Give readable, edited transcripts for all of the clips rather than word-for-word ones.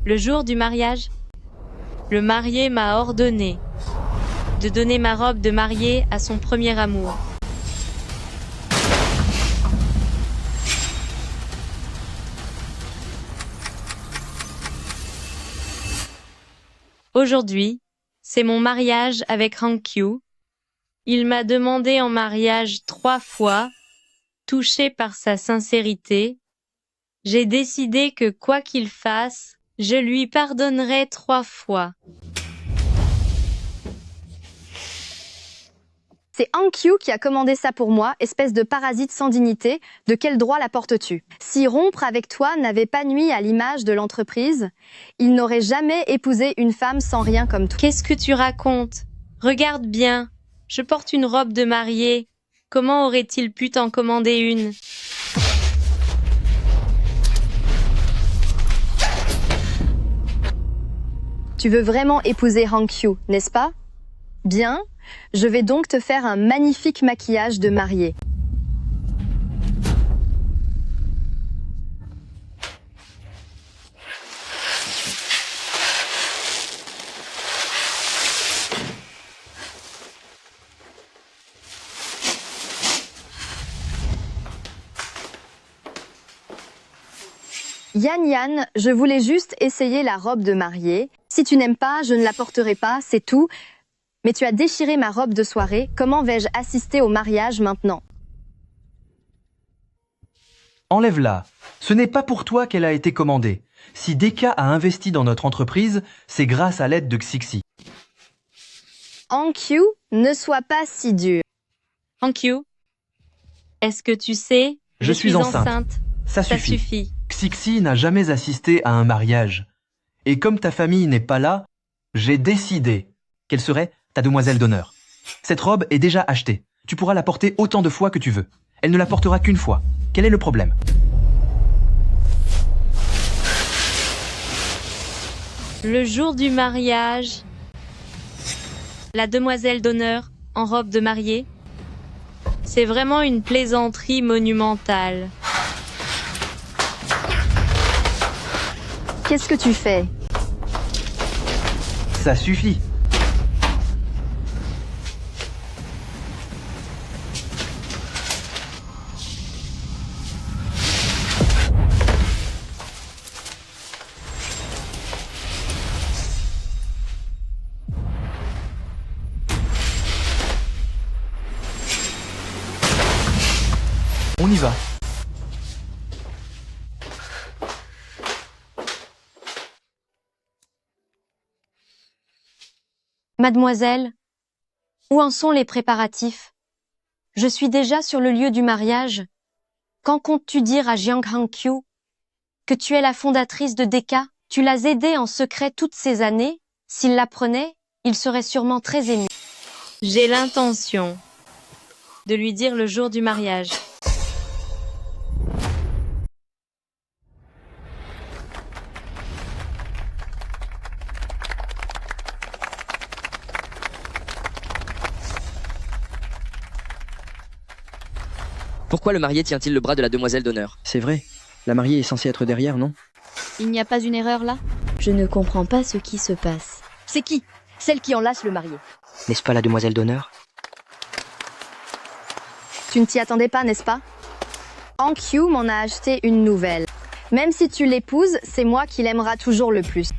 Le jour du mariage, le marié m'a ordonné de donner ma robe de mariée à son premier amour. Aujourd'hui, c'est mon mariage avec Han Kyu. Il m'a demandé en mariage 3 fois, touché par sa sincérité. J'ai décidé que quoi qu'il fasse, je lui pardonnerai 3 fois. C'est Han Kyu qui a commandé ça pour moi, espèce de parasite sans dignité. De quel droit la portes-tu? Si rompre avec toi n'avait pas nui à l'image de l'entreprise, il n'aurait jamais épousé une femme sans rien comme toi. Qu'est-ce que tu racontes? Regarde bien, je porte une robe de mariée. Comment aurait-il pu t'en commander une? Tu veux vraiment épouser Han Kyu, n'est-ce pas? Bien, je vais donc te faire un magnifique maquillage de mariée. Yan, je voulais juste essayer la robe de mariée. Si tu n'aimes pas, je ne la porterai pas, c'est tout. Mais tu as déchiré ma robe de soirée, comment vais-je assister au mariage maintenant? Enlève-la. Ce n'est pas pour toi qu'elle a été commandée. Si Deka a investi dans notre entreprise, c'est grâce à l'aide de Xixi. Han Kyu, ne sois pas si dur. Han Kyu, est-ce que tu sais? Je suis enceinte. Ça suffit. Xixi n'a jamais assisté à un mariage. Et comme ta famille n'est pas là, j'ai décidé qu'elle serait ta demoiselle d'honneur. Cette robe est déjà achetée. Tu pourras la porter autant de fois que tu veux. Elle ne la portera qu'une fois. Quel est le problème? Le jour du mariage, la demoiselle d'honneur en robe de mariée, c'est vraiment une plaisanterie monumentale. Qu'est-ce que tu fais? Ça suffit. On y va. Mademoiselle, où en sont les préparatifs? Je suis déjà sur le lieu du mariage. Quand comptes-tu dire à Jiang Han-kyu que tu es la fondatrice de Deka? Tu l'as aidé en secret toutes ces années. S'il l'apprenait, il serait sûrement très ému. J'ai l'intention de lui dire le jour du mariage. Pourquoi le marié tient-il le bras de la demoiselle d'honneur? C'est vrai. La mariée est censée être derrière, non? Il n'y a pas une erreur là? Je ne comprends pas ce qui se passe. C'est qui? Celle qui enlace le marié. N'est-ce pas la demoiselle d'honneur? Tu ne t'y attendais pas, n'est-ce pas? Han Kyu m'en a acheté une nouvelle. Même si tu l'épouses, c'est moi qui l'aimera toujours le plus.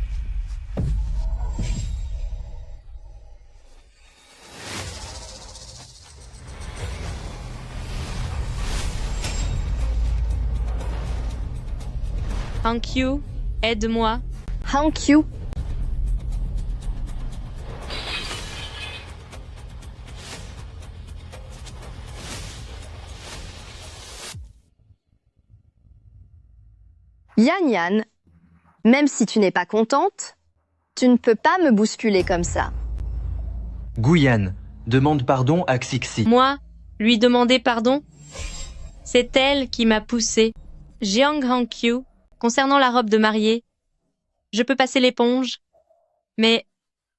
Han Kyu, aide-moi. Han Kyu. Yan, même si tu n'es pas contente, tu ne peux pas me bousculer comme ça. Guyan, demande pardon à Xixi. Moi, lui demander pardon? C'est elle qui m'a poussé. Jiang Han-kyu, concernant la robe de mariée, je peux passer l'éponge, mais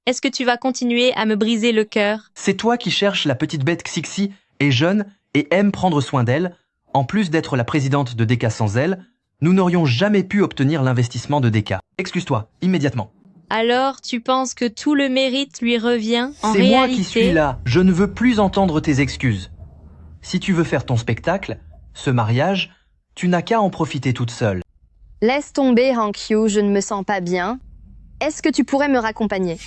est-ce que tu vas continuer à me briser le cœur? C'est toi qui cherches la petite bête Xixi, est jeune et aime prendre soin d'elle. En plus d'être la présidente de Deka sans elle, Nous n'aurions jamais pu obtenir l'investissement de Deka. Excuse-toi, immédiatement. Alors, tu penses que tout le mérite lui revient? En C'est moi qui réalité, suis là. Je ne veux plus entendre tes excuses. Si tu veux faire ton spectacle, ce mariage, tu n'as qu'à en profiter toute seule. Laisse tomber, Hankyu, je ne me sens pas bien. Est-ce que tu pourrais me raccompagner?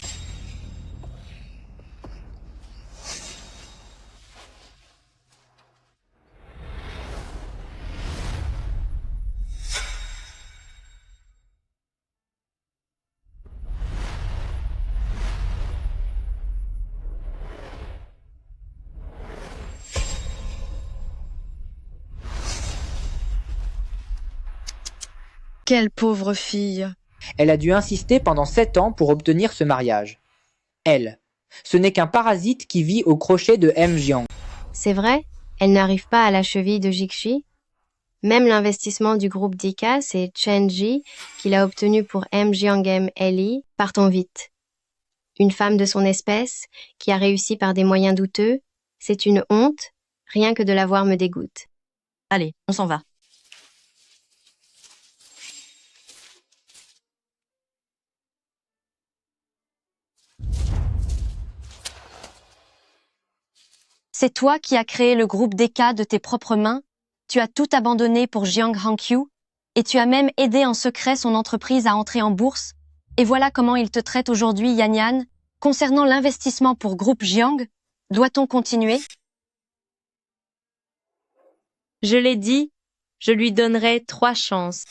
Quelle pauvre fille. Elle a dû insister pendant 7 ans pour obtenir ce mariage. Elle, ce n'est qu'un parasite qui vit au crochet de M. Jiang. C'est vrai, elle n'arrive pas à la cheville de Jixi. Même l'investissement du groupe Dika, c'est Chen Ji qu'il a obtenu pour M. Jiang M. Eli. Partons vite. Une femme de son espèce, qui a réussi par des moyens douteux, c'est une honte, rien que de la voir me dégoûte. Allez, on s'en va. C'est toi qui as créé le groupe Deka de tes propres mains, tu as tout abandonné pour Jiang Hankyu, et tu as même aidé en secret son entreprise à entrer en bourse, et voilà comment il te traite aujourd'hui, Yan Yan. Concernant l'investissement pour groupe Jiang, doit-on continuer? je l'ai dit, je lui donnerai 3 chances.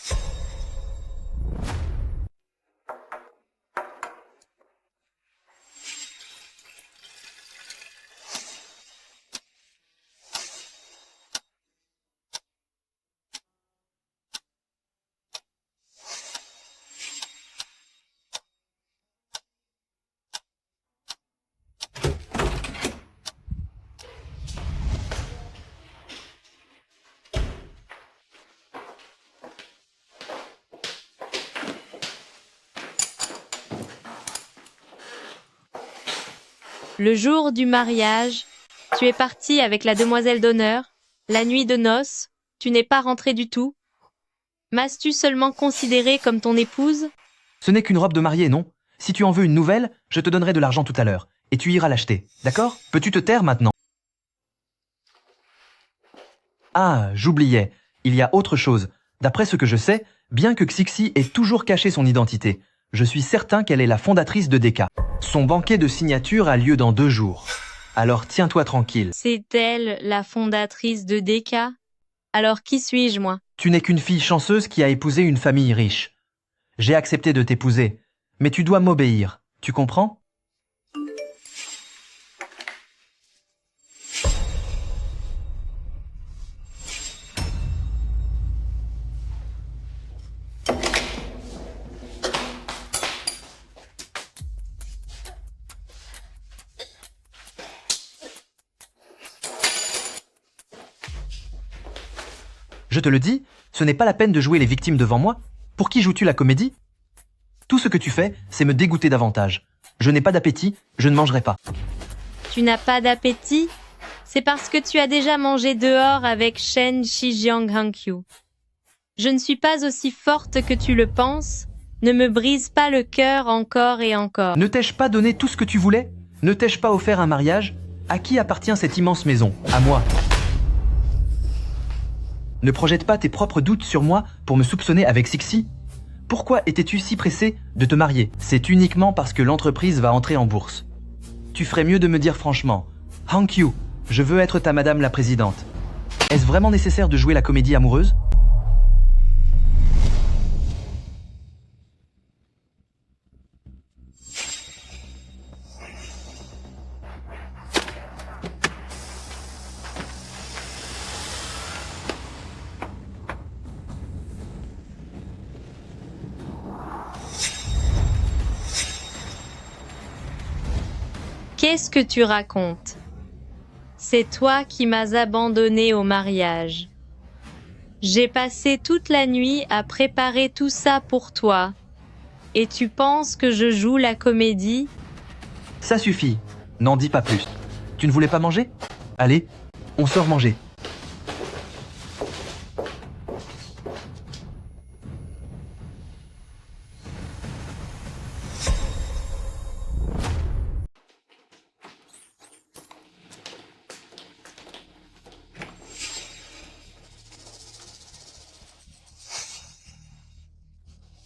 Le jour du mariage, tu es parti avec la demoiselle d'honneur. La nuit de noces, tu n'es pas rentré du tout. M'as-tu seulement considérée comme ton épouse? Ce n'est qu'une robe de mariée, non? Si tu en veux une nouvelle, je te donnerai de l'argent tout à l'heure, et tu iras l'acheter, d'accord? Peux-tu te taire maintenant? Ah, j'oubliais, il y a autre chose. D'après ce que je sais, bien que Xixi ait toujours caché son identité, je suis certain qu'elle est la fondatrice de Deka. Son banquet de signature a lieu dans 2 jours. Alors tiens-toi tranquille. C'est elle, la fondatrice de Deka? Alors qui suis-je, moi? Tu n'es qu'une fille chanceuse qui a épousé une famille riche. J'ai accepté de t'épouser, mais tu dois m'obéir, tu comprends? Je te le dis, ce n'est pas la peine de jouer les victimes devant moi. Pour qui joues-tu la comédie? Tout ce que tu fais, c'est me dégoûter davantage. Je n'ai pas d'appétit, je ne mangerai pas. Tu n'as pas d'appétit? C'est parce que tu as déjà mangé dehors avec Shen Shijiang Hankyu. Je ne suis pas aussi forte que tu le penses. Ne me brise pas le cœur encore et encore. Ne t'ai-je pas donné tout ce que tu voulais? Ne t'ai-je pas offert un mariage? À qui appartient cette immense maison? À moi. Ne projette pas tes propres doutes sur moi pour me soupçonner avec Sixi. Pourquoi étais-tu si pressé de te marier? C'est uniquement parce que l'entreprise va entrer en bourse. Tu ferais mieux de me dire franchement, Hankyu, je veux être ta madame la présidente. Est-ce vraiment nécessaire de jouer la comédie amoureuse? Qu'est-ce que tu racontes? C'est toi qui m'as abandonné au mariage. J'ai passé toute la nuit à préparer tout ça pour toi. Et tu penses que je joue la comédie? Ça suffit, n'en dis pas plus. Tu ne voulais pas manger? Allez, on sort manger.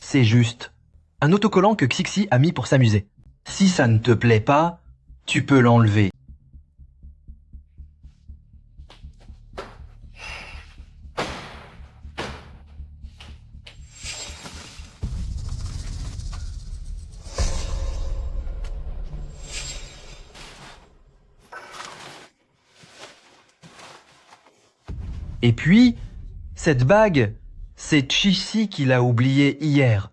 C'est juste. Un autocollant que Xixi a mis pour s'amuser. Si ça ne te plaît pas, tu peux l'enlever. Et puis, cette bague, c'est Chixi qui l'a oubliée hier.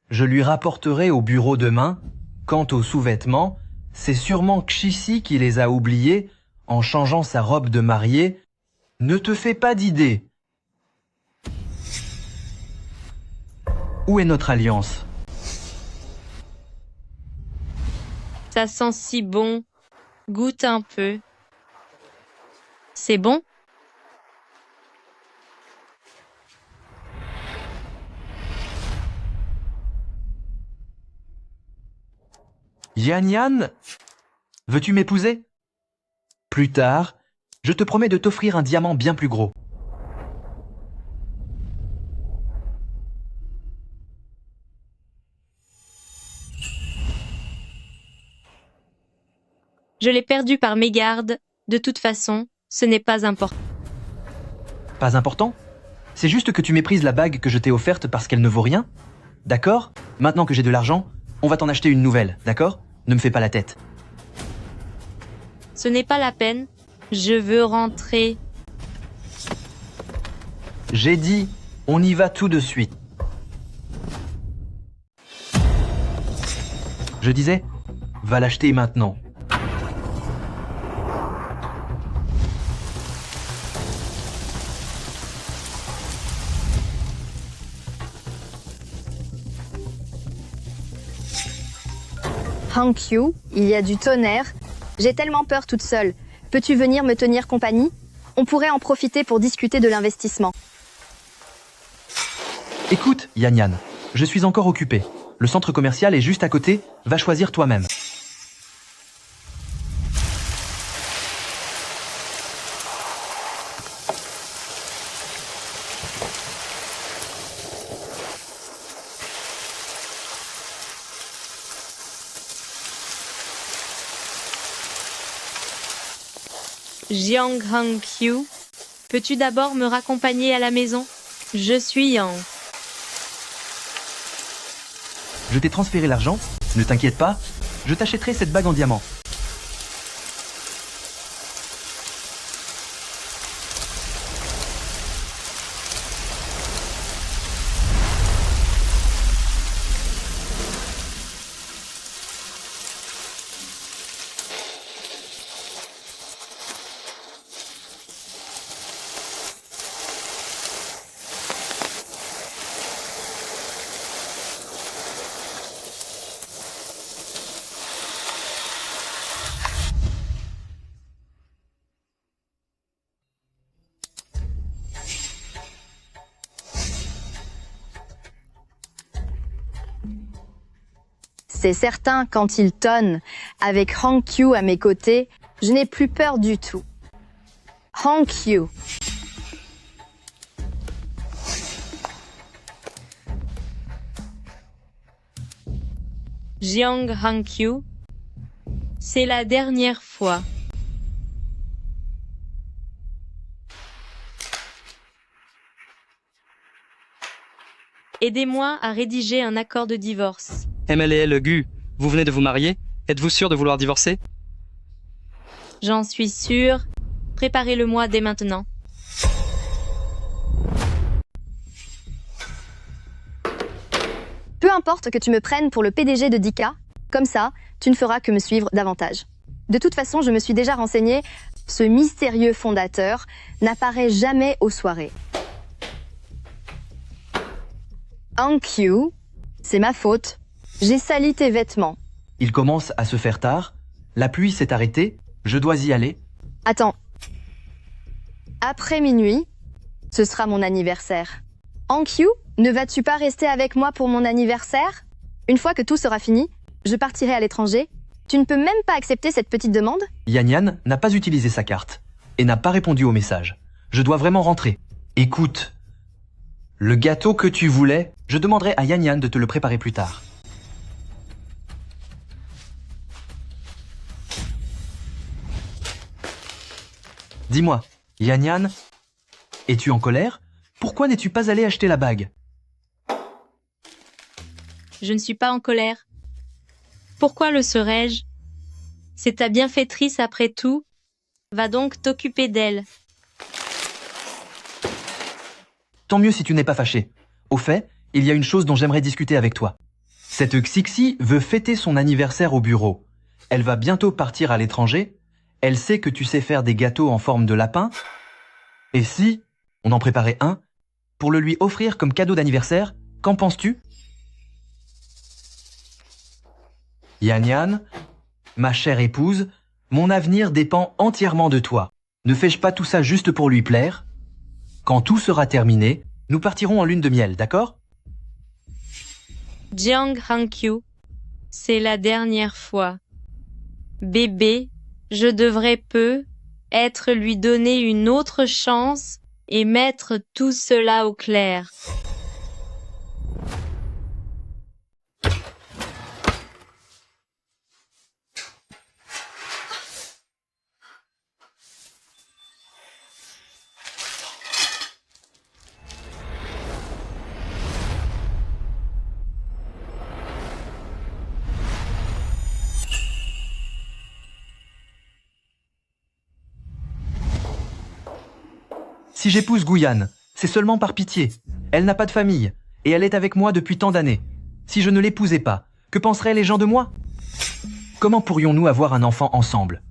Je lui rapporterai au bureau demain. Quant aux sous-vêtements, c'est sûrement Xixi qui les a oubliés en changeant sa robe de mariée. Ne te fais pas d'idée. Où est notre alliance? Ça sent si bon. Goûte un peu. C'est bon? Yan Yan, veux-tu m'épouser? Plus tard, je te promets de t'offrir un diamant bien plus gros. Je l'ai perdu par mégarde. De toute façon, ce n'est pas important. Pas important? C'est juste que tu méprises la bague que je t'ai offerte parce qu'elle ne vaut rien? D'accord? Maintenant que j'ai de l'argent, on va t'en acheter une nouvelle, d'accord? Ne me fais pas la tête. Ce n'est pas la peine. Je veux rentrer. J'ai dit, on y va tout de suite. Je disais, va l'acheter maintenant. Hankyu, il y a du tonnerre. J'ai tellement peur toute seule. Peux-tu venir me tenir compagnie? On pourrait en profiter pour discuter de l'investissement. Écoute, Yan Yan, je suis encore occupé. Le centre commercial est juste à côté, va choisir toi-même. Jiang Hankyu, peux-tu d'abord me raccompagner à la maison? Je suis Yang. Je t'ai transféré l'argent, ne t'inquiète pas, je t'achèterai cette bague en diamant. C'est certain, quand il tonne, avec Hankyu à mes côtés, je n'ai plus peur du tout. Hankyu. Jiang Hankyu, c'est la dernière fois. Aidez-moi à rédiger un accord de divorce. MLL Gu, vous venez de vous marier? Êtes-vous sûr de vouloir divorcer? J'en suis sûre. Préparez-le-moi dès maintenant. Peu importe que tu me prennes pour le PDG de Dika, comme ça, tu ne feras que me suivre davantage. De toute façon, je me suis déjà renseignée, ce mystérieux fondateur n'apparaît jamais aux soirées. Hankyu, c'est ma faute. J'ai sali tes vêtements. Il commence à se faire tard, la pluie s'est arrêtée, je dois y aller. Attends. Après minuit, ce sera mon anniversaire. Hankyu, ne vas-tu pas rester avec moi pour mon anniversaire? Une fois que tout sera fini, je partirai à l'étranger. Tu ne peux même pas accepter cette petite demande? Yan Yan n'a pas utilisé sa carte et n'a pas répondu au message. Je dois vraiment rentrer. Écoute, le gâteau que tu voulais, Je demanderai à Yan Yan de te le préparer plus tard. Dis-moi, Yan Yan, es-tu en colère? Pourquoi n'es-tu pas allé acheter la bague? Je ne suis pas en colère. Pourquoi le serais-je? C'est ta bienfaitrice après tout. Va donc t'occuper d'elle. Tant mieux si tu n'es pas fâché. Au fait, il y a une chose dont j'aimerais discuter avec toi. Cette Xixi veut fêter son anniversaire au bureau. Elle va bientôt partir à l'étranger. Elle sait que tu sais faire des gâteaux en forme de lapin. Et si on en préparait un pour le lui offrir comme cadeau d'anniversaire, qu'en penses-tu? Yan Yan, ma chère épouse, mon avenir dépend entièrement de toi. Ne fais-je pas tout ça juste pour lui plaire? Quand tout sera terminé, nous partirons en lune de miel, d'accord? Jiang Hankyu, c'est la dernière fois. Bébé, je devrais peut-être lui donner une autre chance et mettre tout cela au clair. Si j'épouse Guyane, c'est seulement par pitié. Elle n'a pas de famille, et elle est avec moi depuis tant d'années. Si je ne l'épousais pas, que penseraient les gens de moi? Comment pourrions-nous avoir un enfant ensemble?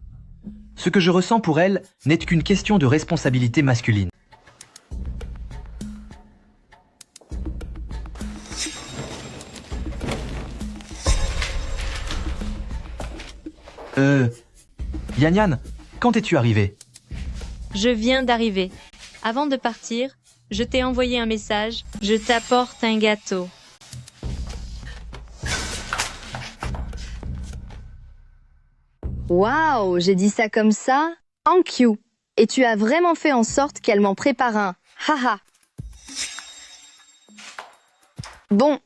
Ce que je ressens pour elle n'est qu'une question de responsabilité masculine. Yan Yan, quand es-tu arrivé? Je viens d'arriver. Avant de partir, je t'ai envoyé un message. Je t'apporte un gâteau. Waouh, j'ai dit ça comme ça? Hankyu. Et tu as vraiment fait en sorte qu'elle m'en prépare un. Haha. Bon,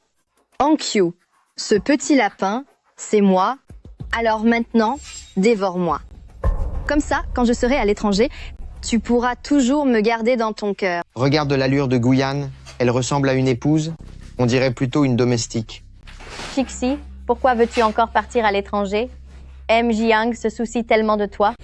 Hankyu, ce petit lapin, c'est moi. Alors maintenant, dévore-moi. Comme ça, quand je serai à l'étranger, tu pourras toujours me garder dans ton cœur. Regarde l'allure de Guyane, elle ressemble à une épouse, on dirait plutôt une domestique. Xixi, pourquoi veux-tu encore partir à l'étranger? M. Jiang se soucie tellement de toi.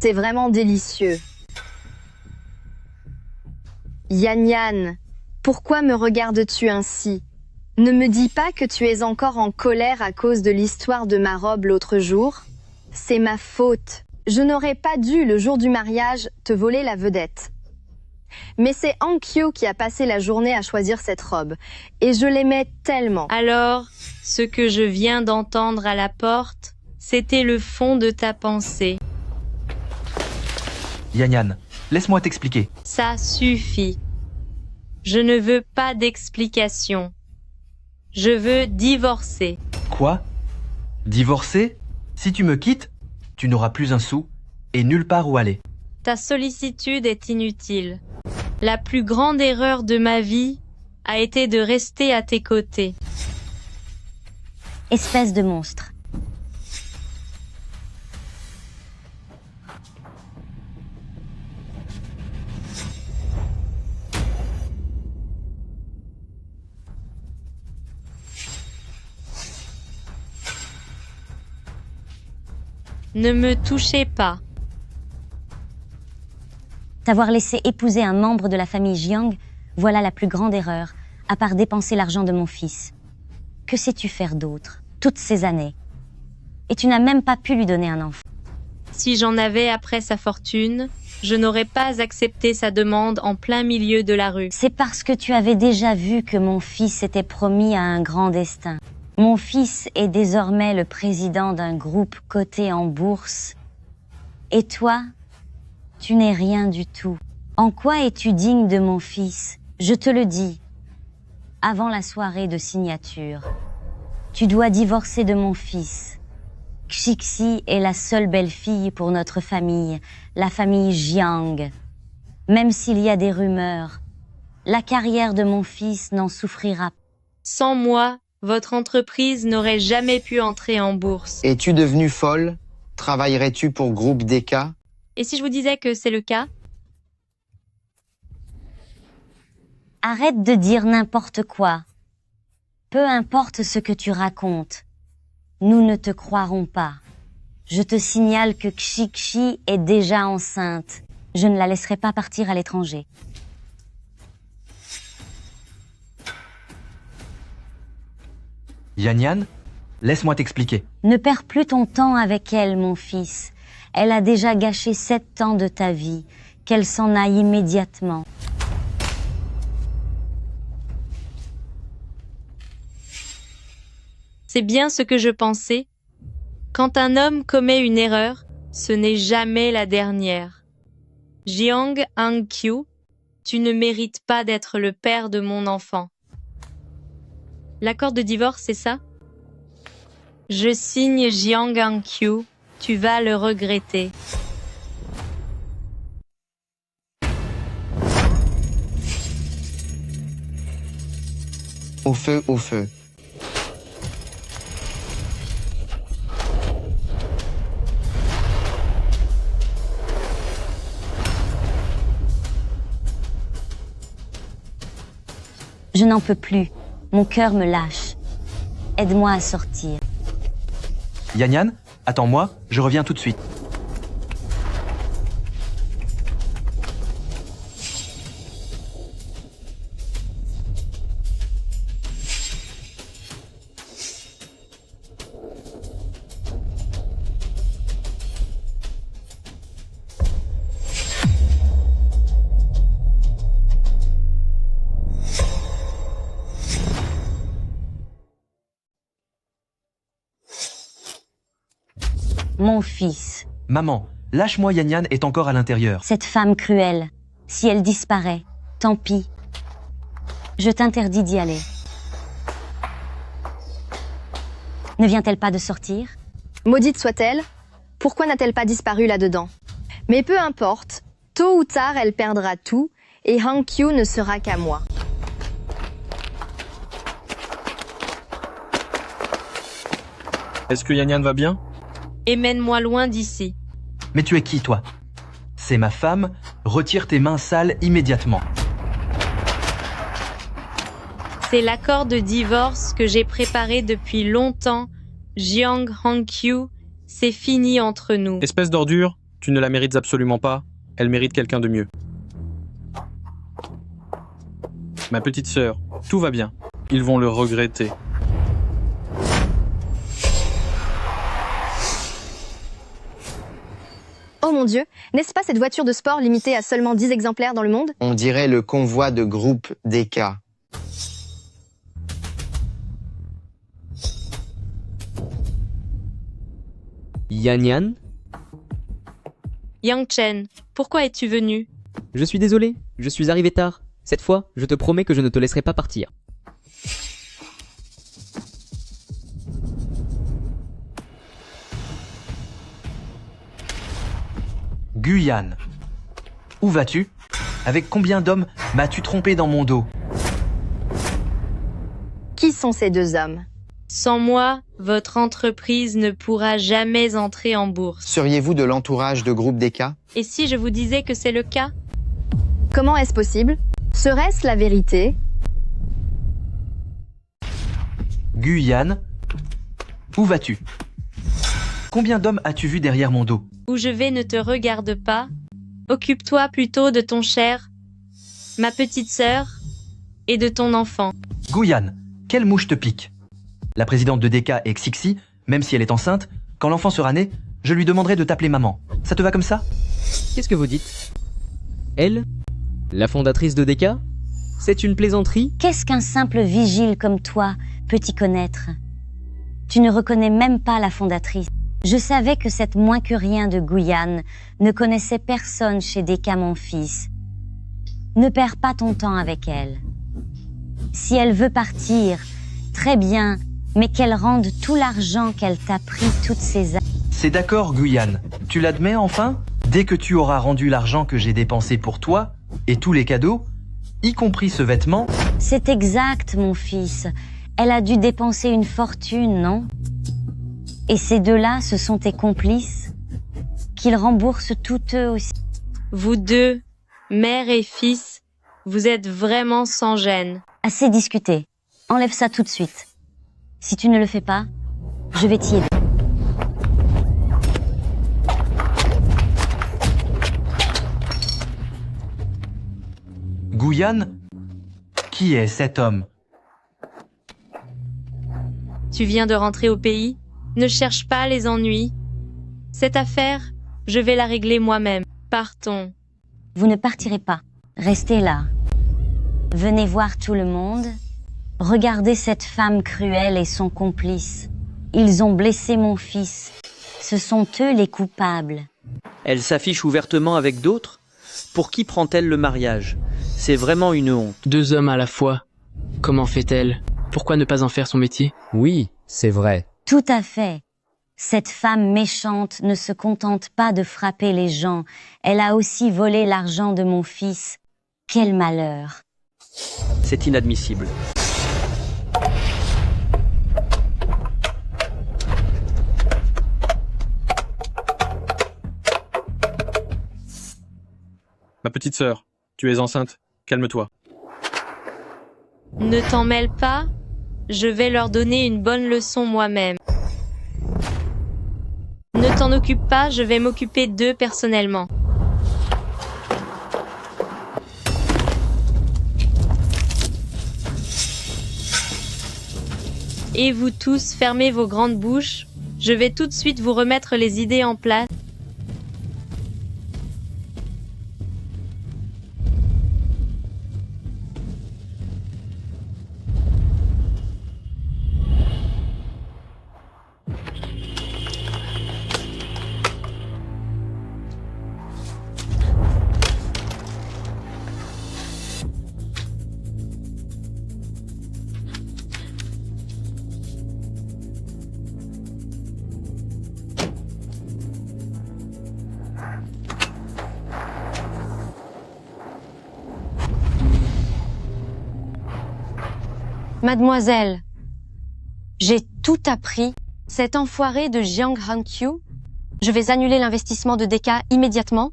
C'est vraiment délicieux. Yan Yan, pourquoi me regardes-tu ainsi? Ne me dis pas que tu es encore en colère à cause de l'histoire de ma robe l'autre jour. C'est ma faute. Je n'aurais pas dû, le jour du mariage, te voler la vedette. Mais c'est Hankyu qui a passé la journée à choisir cette robe. Et je l'aimais tellement. Alors, ce que je viens d'entendre à la porte, c'était le fond de ta pensée. Yan Yan, laisse-moi t'expliquer. Ça suffit. Je ne veux pas d'explication. Je veux divorcer. Quoi? Divorcer? Si tu me quittes, tu n'auras plus un sou et nulle part où aller. Ta sollicitude est inutile. La plus grande erreur de ma vie a été de rester à tes côtés. Espèce de monstre. Ne me touchez pas. T'avoir laissé épouser un membre de la famille Jiang, voilà la plus grande erreur, à part dépenser l'argent de mon fils. Que sais-tu faire d'autre, toutes ces années? Et tu n'as même pas pu lui donner un enfant. Si j'en avais après sa fortune, je n'aurais pas accepté sa demande en plein milieu de la rue. C'est parce que tu avais déjà vu que mon fils était promis à un grand destin. Mon fils est désormais le président d'un groupe coté en bourse Et toi, tu n'es rien du tout. En quoi es-tu digne de mon fils? Je te le dis, avant la soirée de signature. Tu dois divorcer de mon fils. Xixi est la seule belle-fille pour notre famille, la famille Jiang. Même s'il y a des rumeurs, la carrière de mon fils n'en souffrira pas. Sans moi, votre entreprise n'aurait jamais pu entrer en bourse. Es-tu devenue folle? Travaillerais-tu pour Groupe DK? Et si je vous disais que c'est le cas? Arrête de dire n'importe quoi. Peu importe ce que tu racontes, nous ne te croirons pas. Je te signale que Xixi est déjà enceinte. Je ne la laisserai pas partir à l'étranger. Yan Yan, laisse-moi t'expliquer. Ne perds plus ton temps avec elle, mon fils. Elle a déjà gâché 7 ans de ta vie. Qu'elle s'en aille immédiatement. C'est bien ce que je pensais. Quand un homme commet une erreur, ce n'est jamais la dernière. Jiang Hangqiu, tu ne mérites pas d'être le père de mon enfant. L'accord de divorce, c'est ça? Je signe Jiang Hangqiu, tu vas le regretter. Au feu, au feu. Je n'en peux plus. Mon cœur me lâche. Aide-moi à sortir. Yan Yan, attends-moi, je reviens tout de suite. Mon fils. Maman, lâche-moi, Yan Yan est encore à l'intérieur. Cette femme cruelle, si elle disparaît, tant pis. Je t'interdis d'y aller. Ne vient-elle pas de sortir? Maudite soit-elle, pourquoi n'a-t-elle pas disparu là-dedans? Mais peu importe, tôt ou tard elle perdra tout, et Hangqiu ne sera qu'à moi. Est-ce que Yan Yan va bien? Et mène-moi loin d'ici. Mais tu es qui, toi? C'est ma femme, retire tes mains sales immédiatement. C'est l'accord de divorce que j'ai préparé depuis longtemps. Jiang Hangqiu, c'est fini entre nous. Espèce d'ordure, tu ne la mérites absolument pas. Elle mérite quelqu'un de mieux. Ma petite sœur, tout va bien. Ils vont le regretter. Oh mon Dieu, n'est-ce pas cette voiture de sport limitée à seulement 10 exemplaires dans le monde? On dirait le convoi de Groupe DK. Yan Yan, Yang Chen, pourquoi es-tu venu? je suis désolé, je suis arrivé tard. Cette fois, je te promets que je ne te laisserai pas partir. Guyane. Où vas-tu? Avec combien d'hommes m'as-tu trompé dans mon dos? Qui sont ces deux hommes? Sans moi, votre entreprise ne pourra jamais entrer en bourse. Seriez-vous de l'entourage de Groupe DK? Et si je vous disais que c'est le cas? Comment est-ce possible? Serait-ce la vérité? Guyane. Où vas-tu? Combien d'hommes as-tu vu derrière mon dos? Où je vais ne te regarde pas. Occupe-toi plutôt de ton cher, ma petite sœur, et de ton enfant. Guyane, quelle mouche te pique? La présidente de DK est Xixi, même si elle est enceinte. Quand l'enfant sera né, je lui demanderai de t'appeler maman. Ça te va comme ça? Qu'est-ce que vous dites? Elle? La fondatrice de DK? C'est une plaisanterie? Qu'est-ce qu'un simple vigile comme toi peut y connaître? Tu ne reconnais même pas la fondatrice. Je savais que cette moins que rien de Guyane ne connaissait personne chez Deka mon fils. Ne perds pas ton temps avec elle. Si elle veut partir, très bien, mais qu'elle rende tout l'argent qu'elle t'a pris toutes ces années. C'est d'accord, Guyane. Tu l'admets enfin? Dès que tu auras rendu l'argent que j'ai dépensé pour toi, et tous les cadeaux, y compris ce vêtement... C'est exact, mon fils. Elle a dû dépenser une fortune, non? Et ces deux-là, ce sont tes complices? Qu'ils remboursent tous eux aussi. Vous deux, mère et fils, vous êtes vraiment sans gêne. Assez discuté. Enlève ça tout de suite. Si tu ne le fais pas, je vais t'y aider. Guyane? Qui est cet homme? Tu viens de rentrer au pays? Ne cherche pas les ennuis. Cette affaire, je vais la régler moi-même. Partons. Vous ne partirez pas. Restez là. Venez voir tout le monde. Regardez cette femme cruelle et son complice. Ils ont blessé mon fils. Ce sont eux les coupables. Elle s'affiche ouvertement avec d'autres? Pour qui prend-elle le mariage? C'est vraiment une honte. 2 hommes à la fois. Comment fait-elle? Pourquoi ne pas en faire son métier? Oui, c'est vrai. Tout à fait. Cette femme méchante ne se contente pas de frapper les gens. Elle a aussi volé l'argent de mon fils. Quel malheur. C'est inadmissible. Ma petite sœur, tu es enceinte. Calme-toi. Ne t'en mêle pas. Je vais leur donner une bonne leçon moi-même. Ne t'en occupe pas, je vais m'occuper d'eux personnellement. Et vous tous, fermez vos grandes bouches. Je vais tout de suite vous remettre les idées en place. Mademoiselle, j'ai tout appris. Cet enfoiré de Jiang Hankyu, je vais annuler l'investissement de Deka immédiatement.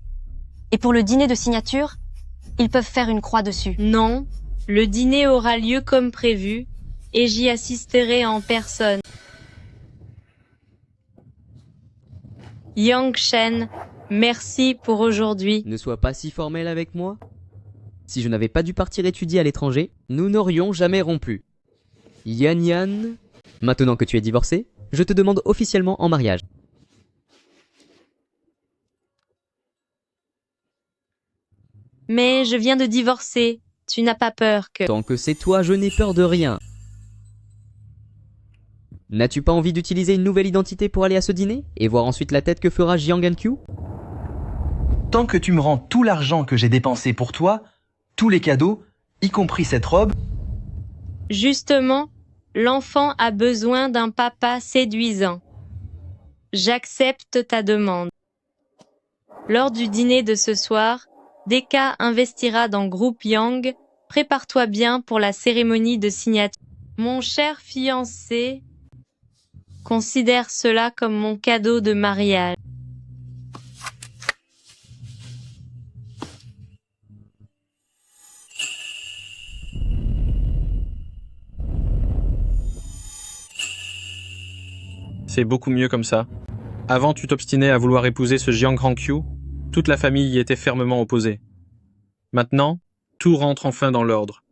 Et pour le dîner de signature, ils peuvent faire une croix dessus. Non, le dîner aura lieu comme prévu, et j'y assisterai en personne. Yang Shen, merci pour aujourd'hui. Ne sois pas si formel avec moi. Si je n'avais pas dû partir étudier à l'étranger, nous n'aurions jamais rompu. Yan Yan, maintenant que tu es divorcé, je te demande officiellement en mariage. Mais je viens de divorcer. Tu n'as pas peur que... Tant que c'est toi, je n'ai peur de rien. N'as-tu pas envie d'utiliser une nouvelle identité pour aller à ce dîner et voir ensuite la tête que fera Jiang Hankyu? Tant que tu me rends tout l'argent que j'ai dépensé pour toi, tous les cadeaux, y compris cette robe... Justement, l'enfant a besoin d'un papa séduisant. J'accepte ta demande. Lors du dîner de ce soir, Deka investira dans Groupe Yang. Prépare-toi bien pour la cérémonie de signature. Mon cher fiancé, considère cela comme mon cadeau de mariage. C'est beaucoup mieux comme ça. Avant, tu t'obstinais à vouloir épouser ce Jiang Hankyu. Toute la famille y était fermement opposée. Maintenant, tout rentre enfin dans l'ordre.